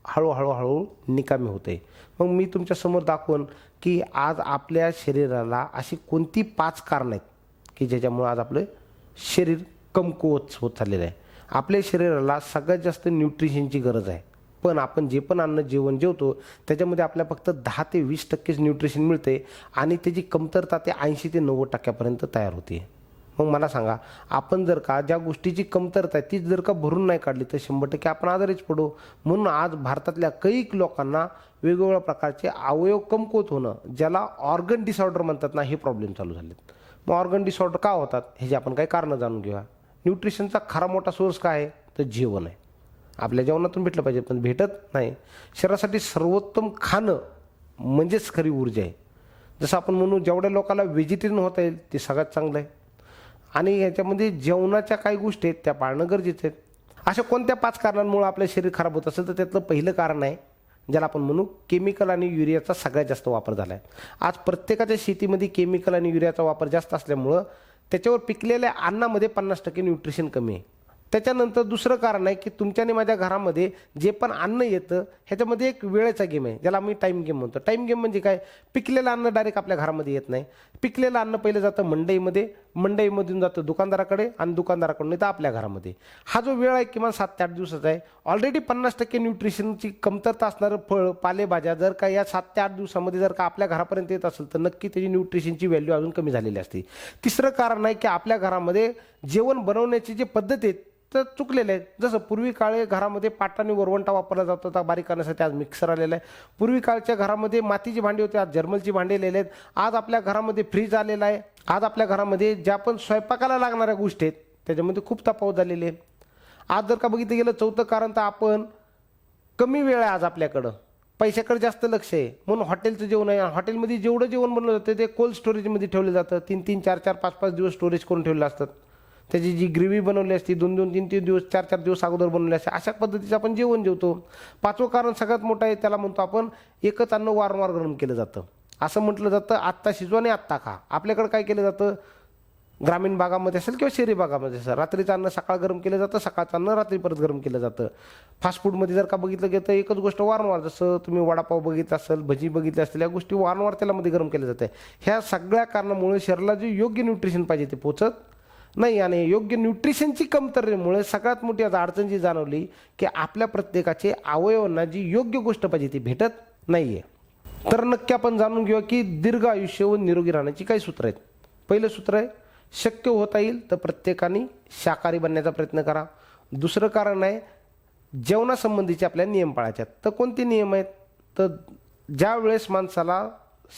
Speaker 1: हळूहळू निकामी होते. मग मी तुमच्यासमोर दाखवून की आज आपल्या शरीराला अशी कोणती 5 कारणं आहेत की ज्याच्यामुळे आज आपलं शरीर कमकुवत होत चाललेलं आहे. आपल्या शरीराला सगळ्यात जास्त न्यूट्रिशनची गरज आहे. पण आपण जे पण अन्न जेवतो त्याच्यामध्ये आपल्याला फक्त 10 ते 20% न्यूट्रिशन मिळते आणि त्याची कमतरता ते 80 ते 90% तयार होते. मग मला सांगा, आपण जर का ज्या गोष्टीची कमतरता आहे तीच जर का भरून नाही काढली तर 100% आपण आजारीच पडू. म्हणून आज भारतातल्या कैक लोकांना वेगवेगळ्या प्रकारचे अवयव कमकुवत होणं, ज्याला ऑर्गन डिसऑर्डर म्हणतात ना, हे प्रॉब्लेम चालू झालेत. मग ऑर्गन डिसऑर्डर का होतात ह्याची आपण काही कारणं जाणून घेऊया. न्यूट्रिशनचा खरा मोठा सोर्स काय आहे? तर जेवण आहे. आपल्या जेवणातून भेटलं पाहिजे, पण भेटत नाही. शरीरासाठी सर्वोत्तम खाणं म्हणजेच खरी ऊर्जा आहे. जसं आपण म्हणू, जेवढ्या लोकांना व्हेजिटेरियन होता येईल ते सगळ्यात चांगलं आहे. आणि याच्यामध्ये जेवणाच्या काही गोष्टी आहेत त्या पाळणं गरजेचं आहे. अशा कोणत्या 5 कारणांमुळे आपलं शरीर खराब होत असेल तर त्यातलं पहिलं कारण आहे, ज्याला आपण म्हणू केमिकल आणि युरियाचा सगळ्यात जास्त वापर झाला आहे. आज प्रत्येकाच्या शेतीमध्ये केमिकल आणि युरियाचा वापर जास्त असल्यामुळं त्याच्यावर पिकलेल्या अन्नामध्ये 50% न्यूट्रिशन कमी आहे. त्याच्यानंतर दुसरं कारण आहे की तुमच्या आणि माझ्या घरामध्ये जे पण अन्न येतं ह्याच्यामध्ये एक वेळेचा गेम आहे, ज्याला मी टाईम गेम म्हणतो. टाईम गेम म्हणजे काय? पिकलेलं अन्न डायरेक्ट आपल्या घरामध्ये येत नाही. पिकलेलं अन्न पहिलं जातं मंडईमध्ये, मंडईमधून जातं दुकानदाराकडे आणि दुकानदाराकडून येतं आपल्या घरामध्ये. हा जो वेळ आहे किमान 7 ते 8 दिवसाचा आहे. ऑलरेडी 50% न्यूट्रिशनची कमतरता असणारं फळ, पालेभाज्या जर का या 7 ते 8 दिवसामध्ये जर का आपल्या घरापर्यंत येत असेल तर नक्की त्याची न्यूट्रिशनची व्हॅल्यू अजून कमी झालेली असते. तिसरं कारण आहे की आपल्या घरामध्ये जेवण बनवण्याची जी पद्धत आहे तर चुकलेलं आहे. जसं पूर्वी काळे घरामध्ये पाटाने वरवंटा वापरला जात होता बारीक करण्यासाठी, आज मिक्सर आलेला आहे. पूर्वी काळच्या घरामध्ये मातीची भांडी होती, आज जर्मलची भांडी आलेली आहेत. आज आपल्या घरामध्ये फ्रीज आलेला आहे. आज आपल्या घरामध्ये ज्या पण स्वयंपाकाला लागणाऱ्या गोष्टी आहेत त्याच्यामध्ये खूप तफावत झालेली आहे. आज जर का बघितलं गेलं, चौथं कारण तर आपण कमी वेळ आहे आज आपल्याकडं, पैशाकडे जास्त लक्ष आहे. म्हणून हॉटेलचं जेवण आहे, हॉटेलमध्ये जेवढं जेवण बनवलं जातं ते कोल्ड स्टोरेजमध्ये ठेवलं जातं. 3-3, 4-4, 5-5 दिवस स्टोरेज करून ठेवलेलं असतात. त्याची जी ग्रेव्ही बनवली असती 2-2, 3-3 दिवस, 4-4 दिवस अगोदर बनवली असते. अशा पद्धतीचं आपण जेवण जेवतो. 5वं कारण सगळ्यात मोठं आहे, त्याला म्हणतो आपण एकच अन्न वारंवार गरम केलं जातं. असं म्हटलं जातं, आत्ता शिजवा आणि आत्ता खा. आपल्याकडे काय केलं जातं, ग्रामीण भागामध्ये असेल किंवा शहरी भागामध्ये असेल, रात्रीचं अन्न सकाळ गरम केलं जातं, सकाळचं अन्न रात्री परत गरम केलं जातं. फास्ट फूडमध्ये जर का बघितलं गेलं तर एकच गोष्ट वारंवार, जसं तुम्ही वडापाव बघितलं असेल, भजी बघितली असतील, या गोष्टी वारंवार तेलामध्ये गरम केल्या जाते. ह्या सगळ्या कारणामुळे शरीराला जे योग्य न्यूट्रिशन पाहिजे ते पोचत नाही. आणि योग्य न्यूट्रिशनची कमतरतेमुळे सगळ्यात मोठी आता अडचण जी जाणवली की आपल्या प्रत्येकाचे अवयवांना जी योग्य गोष्ट पाहिजे ती भेटत नाही आहे. तर नक्की आपण जाणून घेऊया की दीर्घ आयुष्य व निरोगी राहण्याची काही सूत्र आहेत. पहिलं सूत्र आहे, शक्य होता येईल तर प्रत्येकाने शाकाहारी बनण्याचा प्रयत्न करा. दुसरं कारण आहे, जेवणासंबंधीचे आपल्याला नियम पाळायचे आहेत. तर कोणते नियम आहेत? तर ज्या वेळेस माणसाला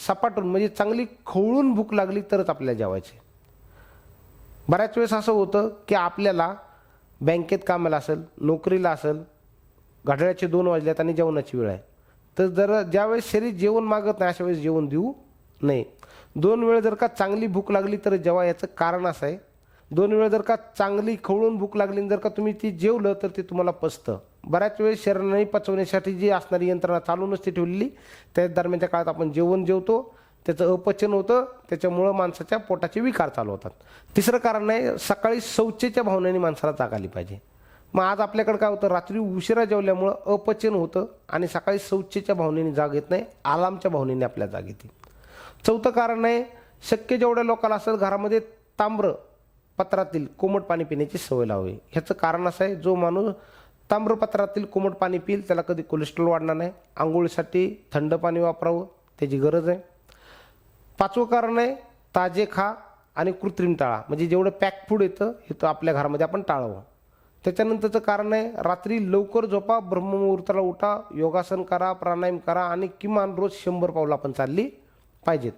Speaker 1: सपाटून म्हणजे चांगली खवळून भूक लागली तरच आपल्याला जेवायचे. बऱ्याच वेळेस असं होतं की आपल्याला बँकेत कामाला असेल, नोकरीला असेल, घड्याळाचे 2 वाजल्यात आणि जेवणाची वेळ आहे, तर जर ज्यावेळेस शरीर जेवण मागत नाही अशा वेळेस जेवण देऊ नये. 2 वेळ जर का चांगली भूक लागली तर जेव्हा, याचं कारण असं आहे, 2 वेळ जर का चांगली खवळून भूक लागली जर का तुम्ही ती जेवलं तर ते तुम्हाला पचतं. बऱ्याच वेळेस शरीराने पचवण्यासाठी जी असणारी यंत्रणा चालू नसते ठेवलेली, त्या दरम्यानच्या काळात आपण जेवण जेवतो, त्याचं अपचन होतं, त्याच्यामुळं माणसाच्या पोटाचे विकार चालू होतात. तिसरं कारण आहे, सकाळी शौचेच्या भावनेने माणसाला जाग आली पाहिजे. मग आज आपल्याकडे काय होतं, रात्री उशिरा जेवल्यामुळं अपचन होतं आणि सकाळी शौचेच्या भावनेने जाग येत नाही, अलार्मच्या भावनेने आपल्या जाग येते. चौथं कारण आहे, शक्य जेवढ्या लोकांना असेल घरामध्ये ताम्र पत्रातील कोमट पाणी पिण्याची सवय लावावी. ह्याचं कारण असं आहे, जो माणूस ताम्रपत्रातील कोमट पाणी पिईल त्याला कधी कोलेस्ट्रॉल वाढणार नाही. आंघोळीसाठी थंड पाणी वापरावं, त्याची गरज आहे. पाचवं कारण आहे, ताजे खा आणि कृत्रिम टाळा. म्हणजे जेवढं पॅक फूड येतं हे तर आपल्या घरामध्ये आपण टाळावं. त्याच्यानंतरचं कारण आहे, रात्री लवकर झोपा, ब्रह्ममुहूर्ताला उठा, योगासन करा, प्राणायाम करा आणि किमान रोज 100 पावलं आपण चालली पाहिजेत.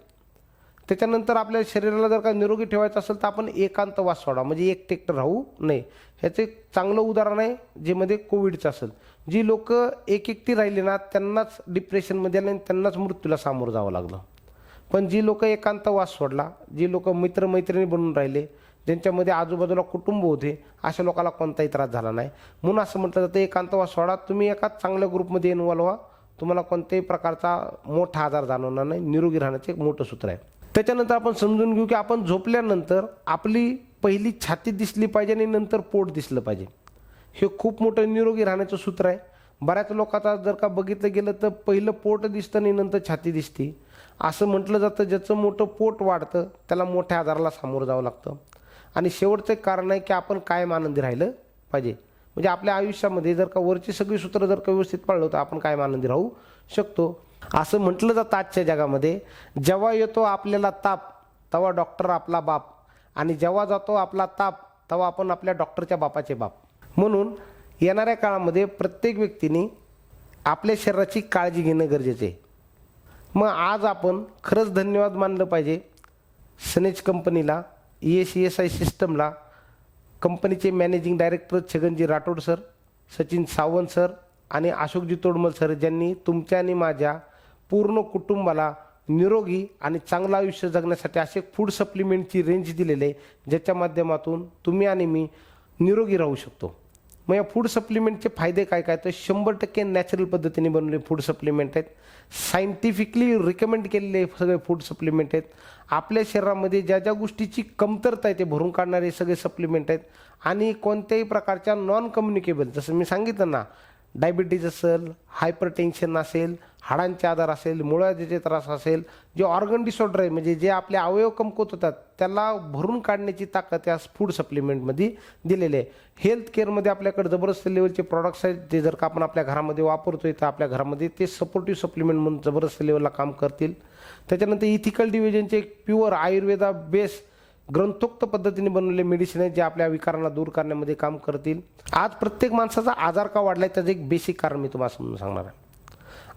Speaker 1: त्याच्यानंतर आपल्या शरीराला जर का निरोगी ठेवायचं असेल तर आपण एकांतवास सोडा, म्हणजे एकटेकटं राहू नये. ह्याचं एक चांगलं उदाहरण आहे जे मध्ये कोविडचं असेल. जी लोक एकटी राहिली ना त्यांनाच डिप्रेशनमध्ये आले आणि त्यांनाच मृत्यूला सामोरं जावं लागलं. पण जी लोक एकांतवास सोडला, जी लोक मित्रमैत्रिणी बनून राहिले, ज्यांच्यामध्ये आजूबाजूला कुटुंब होते, अशा लोकांना कोणताही त्रास झाला नाही. म्हणून असं म्हटलं जातं, एकांतवास सोडा, तुम्ही एकाच चांगल्या ग्रुपमध्ये इन्व्हॉल्व व्हा, तुम्हाला कोणत्याही प्रकारचा मोठा आजार जाणवणार नाही. निरोगी राहण्याचे एक मोठं सूत्र आहे. त्याच्यानंतर आपण समजून घेऊ की आपण झोपल्यानंतर आपली पहिली छाती दिसली पाहिजे आणि नंतर पोट दिसलं पाहिजे. हे खूप मोठं निरोगी राहण्याचं सूत्र आहे. बऱ्याच लोकांचा जर का बघितलं गेलं तर पहिलं पोट दिसतं आणि नंतर छाती दिसते. असं म्हटलं जातं, ज्याचं मोठं पोट वाढतं त्याला मोठ्या आजाराला सामोरं जावं लागतं. आणि शेवटचं एक कारण आहे की आपण कायम आनंदी राहिलं पाहिजे. म्हणजे आपल्या आयुष्यामध्ये जर का वरची सगळी सूत्र जर का व्यवस्थित पाळलं तर आपण कायम आनंदी राहू शकतो. असं म्हटलं जातं आजच्या जगामध्ये, जेव्हा येतो आपल्याला ताप तेव्हा डॉक्टर आपला बाप, आणि जेव्हा जातो आपला ताप तेव्हा आपण आपल्या डॉक्टरच्या बापाचे बाप. म्हणून येणाऱ्या काळामध्ये प्रत्येक व्यक्तीने आपल्या शरीराची काळजी घेणं गरजेचं आहे. मग आज आपण खरंच धन्यवाद मानलं पाहिजे सनेज कंपनीला, ESI सिस्टमला, कंपनीचे managing director Chhaganji Rathod sir, Sachin Sawant sir आणि अशोकजी तोडमल सर, ज्यांनी तुमच्या आणि माझ्या पूर्ण कुटुंबाला निरोगी आणि चांगलं आयुष्य जगण्यासाठी असे फूड सप्लिमेंटची रेंज दिलेले आहे, ज्याच्या माध्यमातून तुम्ही आणि मी निरोगी राहू शकतो. मग या फूड सप्लिमेंटचे फायदे काय काय, तर 100% नॅचरल पद्धतीने बनवलेले फूड सप्लिमेंट आहेत. सायंटिफिकली रिकमेंड केलेले सगळे फूड सप्लिमेंट आहेत. आपल्या शरीरामध्ये ज्या ज्या गोष्टीची कमतरता आहे ते भरून काढणारे सगळे सप्लिमेंट आहेत. आणि कोणत्याही प्रकारच्या नॉन कम्युनिकेबल, जसं मी सांगितलं ना, डायबिटीज असेल, हायपर टेन्शन असेल, हाडांचे आजार असेल, मुळव्याधीचे त्रास असेल, जे ऑर्गन डिसऑर्डर आहे म्हणजे जे आपले अवयव कमकुवत होतात त्याला भरून काढण्याची ताकद या फूड सप्लिमेंटमध्ये दिलेली आहे. हेल्थ केअरमध्ये आपल्याकडे जबरदस्त लेवलचे प्रॉडक्ट्स आहेत, जे जर का आपण आपल्या घरामध्ये वापरतोय तर आपल्या घरामध्ये ते सपोर्टिव्ह सप्लिमेंट म्हणून जबरदस्त लेवलला काम करतील. त्याच्यानंतर इथिकल डिव्हिजनचे एक प्युअर आयुर्वेदा बेस ग्रंथोक्त पद्धतीने बनवलेले मेडिसिन आहेत, जे आपल्या विकारांना दूर करण्यामध्ये काम करतील. आज प्रत्येक माणसाचा आजार का वाढलाय त्याचं एक बेसिक कारण मी तुम्हाला समजून सांगणार आहे.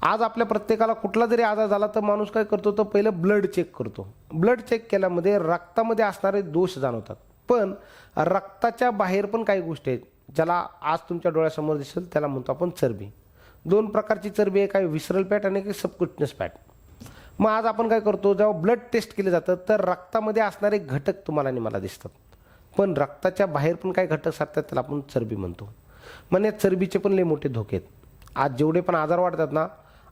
Speaker 1: आज आपल्या प्रत्येकाला कुठला जरी आजार झाला तर माणूस काय करतो, तर पहिलं ब्लड चेक करतो. ब्लड चेक केल्यामध्ये रक्तामध्ये असणारे दोष जाणवतात. पण रक्ताच्या बाहेर पण काही गोष्टी आहेत, ज्याला आज तुमच्या डोळ्यासमोर दिसेल, त्याला म्हणतो आपण चरबी. 2 प्रकारची चरबी आहे, काही विसरल फॅट आणि काही सबक्युटनस फॅट. मग आज आपण काय करतो, जेव्हा ब्लड टेस्ट केले जातं तर रक्तामध्ये असणारे घटक तुम्हाला आणि मला दिसतात, पण रक्ताच्या बाहेर पण काही घटक असतात त्याला आपण चरबी म्हणतो. म्हणजे चरबीचे पण लय मोठे धोके आहेत. आज जेवढे पण आजार वाढतात ना,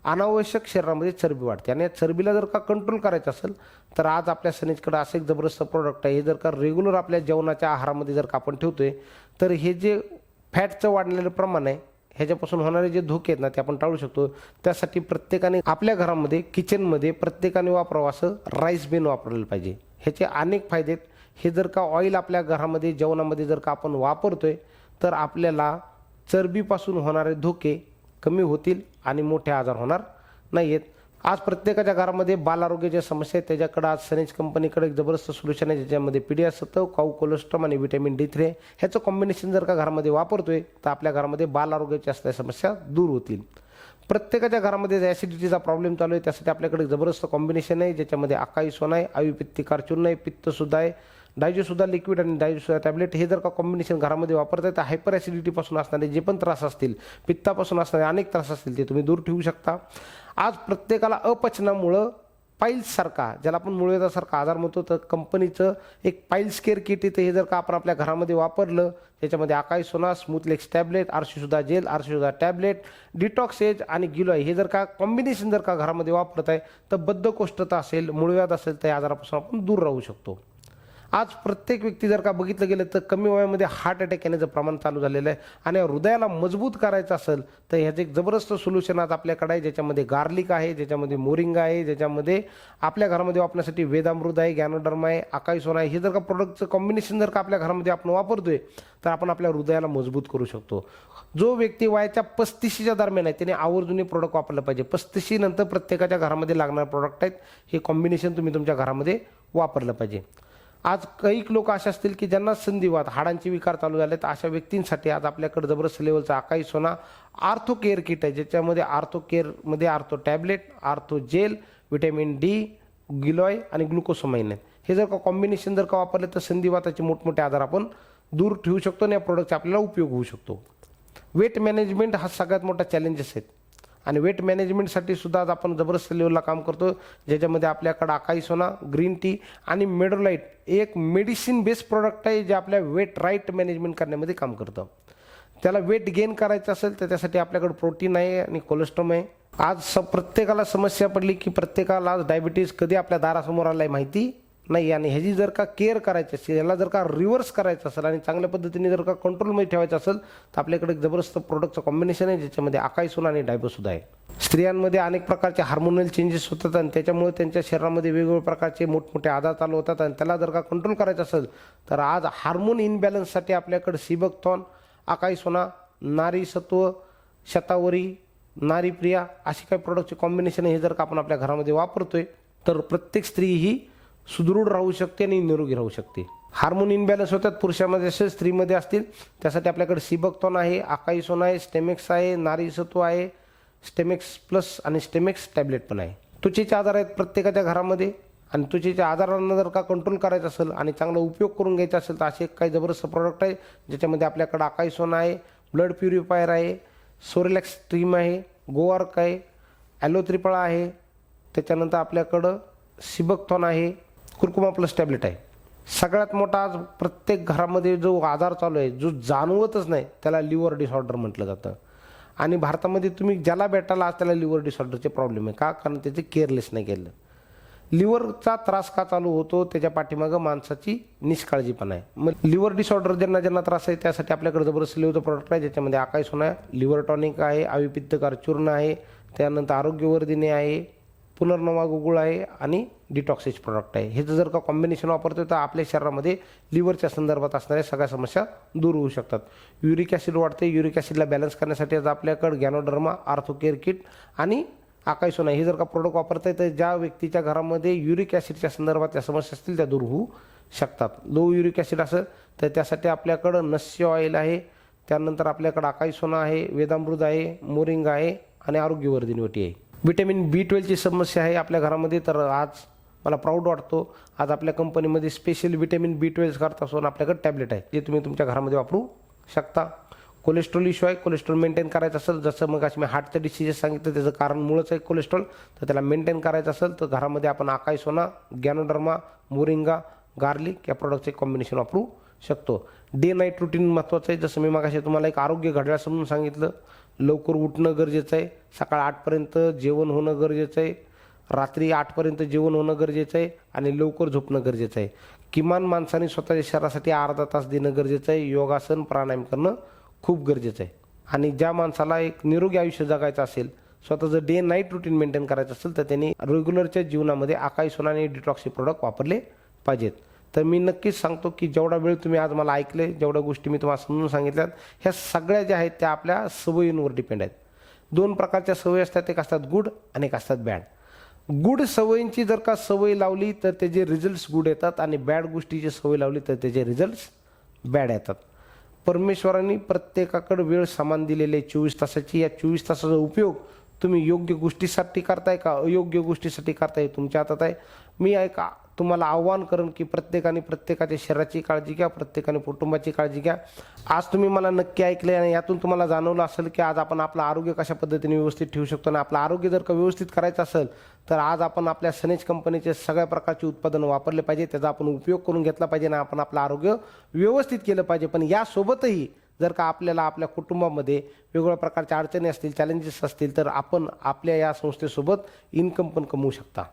Speaker 1: अनावश्यक शरीरामध्ये चरबी वाढते. आणि या चरबीला जर का कंट्रोल करायचं असेल तर आज आपल्या सनेजकडे असं एक जबरदस्त प्रोडक्ट आहे. हे जर का रेग्युलर आपल्या जेवणाच्या आहारामध्ये जर का आपण ठेवतोय तर हे जे फॅटचं वाढलेलं प्रमाण आहे, ह्याच्यापासून होणारे जे धोके आहेत ना, ते आपण टाळू शकतो. त्यासाठी प्रत्येकाने आपल्या घरामध्ये किचनमध्ये प्रत्येकाने वापरावं असं राईस बेन वापरलं पाहिजे. ह्याचे अनेक फायदे आहेत. हे जर का ऑइल आपल्या घरामध्ये जेवणामध्ये जर का आपण वापरतोय तर आपल्याला चरबीपासून होणारे धोके कमी होतील आणि मोठे आजार होणार नाही आहेत. आज प्रत्येकाच्या घरामध्ये बालारोग्याच्या समस्या आहेत, त्याच्याकडे आज सनेज कंपनीकडे एक जबरदस्त सोल्युशन आहे, ज्याच्यामध्ये पीडियासत्व, काऊ कोलेस्ट्रॉम आणि व्हिटॅमिन D3 ह्याचं कॉम्बिनेशन जर का घरामध्ये वापरतोय तर आपल्या घरामध्ये बालारोग्याच्या असलेल्या समस्या दूर होतील. प्रत्येकाच्या घरामध्ये ॲसिडिटीचा प्रॉब्लेम चालू आहे, त्यासाठी आपल्याकडे जबरदस्त कॉम्बिनेशन आहे, ज्याच्यामध्ये अकाई सोना आहे, आयुर्पित्तिकार चूर्ण आहे, पित्तसुद्धा आहे, डायजेसुद्धा लिक्विड आणि डायजेसुद्धा टॅबलेट. हे जर का कॉम्बिनेशन घरामध्ये वापरताय तर हायपर ॲसिडिटीपासून असणारे जे पण त्रास असतील, पित्तापासून असणारे अनेक त्रास असतील, ते तुम्ही दूर ठेवू शकता. आज प्रत्येकाला अपचनामुळं पाईल्ससारखा, ज्याला आपण मुळव्याधासारखा आजार म्हणतो, तर कंपनीचं एक पाईल्स केअर किट येतं. हे जर का आपण आपल्या घरामध्ये वापरलं, त्याच्यामध्ये अकाई सोना, स्मूथलेक्स टॅबलेट, आरशीसुद्धा जेल, आरशीसुद्धा टॅबलेट, डिटॉक्स एज आणि गिलोय, हे जर का कॉम्बिनेशन जर का घरामध्ये वापरत आहे तर बद्धकोष्ठता असेल, मुळव्याध असेल, त्या आजारापासून आपण दूर राहू शकतो. आज प्रत्येक व्यक्ती जर का बघितलं गेलं तर कमी वयामध्ये हार्ट अटॅक येण्याचं प्रमाण चालू झालेलं आहे आणि हृदयाला मजबूत करायचं असेल तर ह्याचं एक जबरदस्त सोल्युशन आज आपल्याकडे आहे, ज्याच्यामध्ये गार्लिक आहे, ज्याच्यामध्ये मोरिंगा आहे, ज्याच्यामध्ये आपल्या घरामध्ये वापरण्यासाठी वेदामृत आहे, गॅनोडर्मा आहे, अकाई सोना आहे. हे जर का प्रोडक्टचं कॉम्बिनेशन जर का आपल्या घरामध्ये आपण वापरतोय तर आपण आपल्या हृदयाला मजबूत करू शकतो. जो व्यक्ती वयाच्या 35च्या दरम्यान आहे त्याने आवर्जून हे प्रोडक्ट वापरलं पाहिजे. 35 नंतर प्रत्येकाच्या घरामध्ये लागणारे प्रोडक्ट आहेत, हे कॉम्बिनेशन तुम्ही तुमच्या घरामध्ये वापरलं पाहिजे. आज काही लोक असे असतील की ज्यांना संधिवात हाडांचे विकार चालू झाले, तर अशा व्यक्तींसाठी आज आपल्याकडे जबरदस्त लेवलचा अकाई सोना आर्थो केअर किट आहे, ज्याच्यामध्ये आर्थो केअरमध्ये ortho tablet, ortho gel, vitamin D, गिलॉय आणि ग्लुकोसोमाइन आहेत. हे जर का कॉम्बिनेशन जर का वापरले तर संधिवाताचे मोठमोठे आजार आपण दूर ठेवू शकतो आणि या प्रोडक्टचा आपल्याला उपयोग होऊ शकतो. वेट मॅनेजमेंट हा सगळ्यात मोठा चॅलेंजेस आहेत आणि वेट मॅनेजमेंटसाठी सुद्धा आज आपण जबरदस्त लेवलला काम करतो, ज्याच्यामध्ये आपल्याकडं अकाई सोना, ग्रीन टी आणि मेडोलाइट एक मेडिसिन बेस्ड प्रोडक्ट आहे जे आपल्या वेट राईट मॅनेजमेंट करण्यामध्ये काम करतं. त्याला वेट गेन करायचं असेल तर त्यासाठी आपल्याकडे प्रोटीन आहे आणि कोलेस्ट्रॉल आहे. आज प्रत्येकाला समस्या पडली की प्रत्येकाला आज डायबिटीज कधी आपल्या दारासमोर आलाय माहिती नाही आणि ह्याची जर का केअर करायची असेल, याला जर का रिव्हर्स करायचं असेल आणि चांगल्या पद्धतीने जर का कंट्रोलमध्ये ठेवायचं असेल तर आपल्याकडे एक जबरदस्त प्रोडक्टचं कॉम्बिनेशन आहे, ज्याच्यामध्ये अकाई सोना आणि डायबोसुद्धा आहे. स्त्रियांमध्ये अनेक प्रकारचे हार्मोनल चेंजेस होतात आणि त्याच्यामुळे त्यांच्या शरीरामध्ये वेगवेगळ्या प्रकारचे मोठमोठे आजार चालू होतात आणि त्याला जर का कंट्रोल करायचं असेल तर आज हार्मोन इनबॅलन्ससाठी आपल्याकडे सीबकथॉन, अकाई सोना, नारी सत्व, शतावरी, नारी प्रिया अशी काही प्रोडक्टचे कॉम्बिनेशन हे जर का आपण आपल्या घरामध्ये वापरतोय तर प्रत्येक स्त्री ही सुदृढ राहू शकते आणि निरोगी राहू शकते. हार्मोन इनबॅलन्स होतात पुरुषामध्ये असेल स्त्रीमध्ये असतील, त्यासाठी आपल्याकडे सीबकथॉन आहे, अकाई सोना आहे, स्टेमेक्स आहे, नारी सत्व आहे, स्टेमेक्स प्लस आणि स्टेमेक्स टॅबलेट पण आहे. त्वचेचे आजार आहेत प्रत्येकाच्या घरामध्ये आणि त्वचेच्या आजारांना जर का कंट्रोल करायचं असेल आणि चांगला उपयोग करून घ्यायचा असेल तर असे काही जबरदस्त प्रोडक्ट आहे, ज्याच्यामध्ये आपल्याकडे अकाई सोना आहे, ब्लड प्युरिफायर आहे, सोरेलॅक्स स्ट्रीम आहे, गोआर्क आहे, ॲलोत्रिपळा आहे, त्याच्यानंतर आपल्याकडं सीबकथॉन आहे, कुर्कुमा प्लस टॅबलेट आहे. सगळ्यात मोठा आज प्रत्येक घरामध्ये जो आजार चालू आहे जो जाणवतच नाही त्याला लिव्हर डिसऑर्डर म्हटलं जातं आणि भारतामध्ये तुम्ही ज्याला भेटायला आज त्याला लिव्हर डिसऑर्डरचे प्रॉब्लेम आहे. का? कारण त्याचे केअरलेस नाही केलं. लिव्हरचा त्रास का चालू होतो त्याच्या पाठीमागं माणसाची निष्काळजीपणा आहे. मग लिव्हर डिसऑर्डर ज्यांना ज्यांना त्रास आहे त्यासाठी आपल्याकडे जबरदस्त लेवलचं प्रोडक्ट आहे, ज्याच्यामध्ये अकाई सोना, लिव्हर टॉनिक आहे, आविपित्तकार चूर्ण आहे, त्यानंतर आरोग्यवर्धिनी आहे, पुनर्नवा गुगुळ आहे आणि डिटॉक्सिस प्रोडक्ट आहे. हे जर का कॉम्बिनेशन वापरतो तर आपल्या शरीरामध्ये लिव्हरच्या संदर्भात असणाऱ्या सगळ्या समस्या दूर होऊ शकतात. युरिक ॲसिड वाढते, युरिक ॲसिडला बॅलन्स करण्यासाठी आज आपल्याकडे गॅनोडर्मा, आर्थो केअर किट आणि अकाई सोना हे जर का प्रोडक्ट वापरता तर ज्या व्यक्तीच्या घरामध्ये युरिक ॲसिडच्या संदर्भात त्या समस्या असतील त्या दूर होऊ शकतात. लो युरिक ॲसिड असेल तर त्यासाठी आपल्याकडं नस्य ऑइल आहे, त्यानंतर आपल्याकडं अकाई सोना आहे, वेदामृत आहे, मोरिंगा आहे आणि आरोग्यवर्धिनी वटी आहे. व्हिटॅमिन B12ची समस्या आहे आपल्या घरामध्ये तर आज मला प्राऊड वाटतो आज आपल्या कंपनीमध्ये स्पेशल व्हिटॅमिन B12 करता असून आपल्याकडे टॅबलेट आहे जे तुम्ही तुमच्या घरामध्ये वापरू शकता. कोलेस्ट्रॉल इश्यू आहे, कोलेस्ट्रॉल मेंटेन करायचं असेल, जसं मग अशी मी हार्टचं डिसीजेस सांगितलं त्याचं कारण मुळंच आहे कोलेस्ट्रॉल, तर त्याला मेंटेन करायचं असेल तर घरामध्ये आपण अकाई सोना, गॅनोडर्मा, मोरिंगा, गार्लिक या प्रोडक्टचे कॉम्बिनेशन वापरू शकतो. डे नाईट रुटीन महत्त्वाचं आहे. जसं मी मगाशी तुम्हाला एक आरोग्य घड्याळ समजून सांगितलं, लवकर उठणं गरजेचं आहे, सकाळ 8पर्यंत जेवण होणं गरजेचं आहे, रात्री 8पर्यंत जेवण होणं गरजेचं आहे आणि लवकर झोपणं गरजेचं आहे. किमान माणसाने स्वतःच्या शरीरासाठी अर्धा तास देणं गरजेचं आहे. योगासन, प्राणायाम करणं खूप गरजेचं आहे आणि ज्या माणसाला एक निरोगी आयुष्य जगायचं असेल, स्वतःचं डे नाईट रुटीन मेंटेन करायचं असेल तर त्यांनी रेग्युलरच्या जीवनामध्ये अकाई सोना आणि डिटॉक्सी प्रोडक्ट वापरले पाहिजेत. तर मी नक्कीच सांगतो की जेवढा वेळ तुम्ही आज मला ऐकले, जेवढ्या गोष्टी मी तुम्हाला समजून सांगितल्यात, ह्या सगळ्या ज्या आहेत त्या आपल्या सवयींवर डिपेंड आहेत. 2 प्रकारच्या सवयी असतात, एक असतात गुड आणि एक असतात बॅड. गुड सवयींची जर का सवय लावली तर त्याचे रिझल्ट्स गुड येतात आणि बॅड गोष्टीची सवय लावली तर त्याचे रिझल्ट्स बॅड येतात. परमेश्वरांनी प्रत्येकाकडे वेळ समान दिलेली आहे 24 तासाची. या 24 तासाचा उपयोग तुम्ही योग्य गोष्टीसाठी करताय का अयोग्य गोष्टीसाठी करताय तुमच्या हातात आहे. मी तुम्हाला आव्हान करेन की प्रत्येकाने प्रत्येकाच्या शरीराची काळजी घ्या, प्रत्येकाने कुटुंबाची काळजी घ्या. आज तुम्ही मला नक्की ऐकले आणि यातून तुम्हाला जाणवलं असेल की आज आपण आपलं आरोग्य कशा पद्धतीने व्यवस्थित ठेवू शकतो आणि आपलं आरोग्य जर का व्यवस्थित करायचं असेल तर आज आपण आपल्या सनेज कंपनीचे सगळ्या प्रकारची उत्पादनं वापरले पाहिजे, त्याचा आपण उपयोग करून घेतला पाहिजे आणि आपण आपलं आरोग्य व्यवस्थित केलं पाहिजे. पण यासोबतही जर का आपल्याला आपल्या कुटुंबामध्ये वेगवेगळ्या प्रकारच्या अडचणी असतील, चॅलेंजेस असतील तर आपण आपल्या या संस्थेसोबत इन्कम पण कमवू शकता.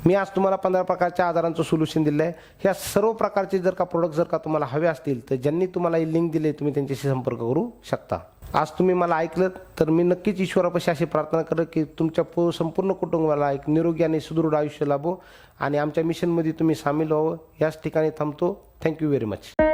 Speaker 1: मी आज तुम्हाला 15 प्रकारच्या आजारांचं सोल्युशन दिलं आहे. ह्या सर्व प्रकारचे जर का प्रोडक्ट जर का तुम्हाला हवे असतील तर ज्यांनी तुम्हाला ही लिंक दिली तुम्ही त्यांच्याशी संपर्क करू शकता. आज तुम्ही मला ऐकलं तर मी नक्कीच ईश्वरापाशी अशी प्रार्थना करेन की तुमच्या संपूर्ण कुटुंबाला एक निरोगी आणि सुदृढ आयुष्य लाभो आणि आमच्या मिशनमध्ये तुम्ही सामील व्हावं. याच ठिकाणी थांबतो. Thank you very much.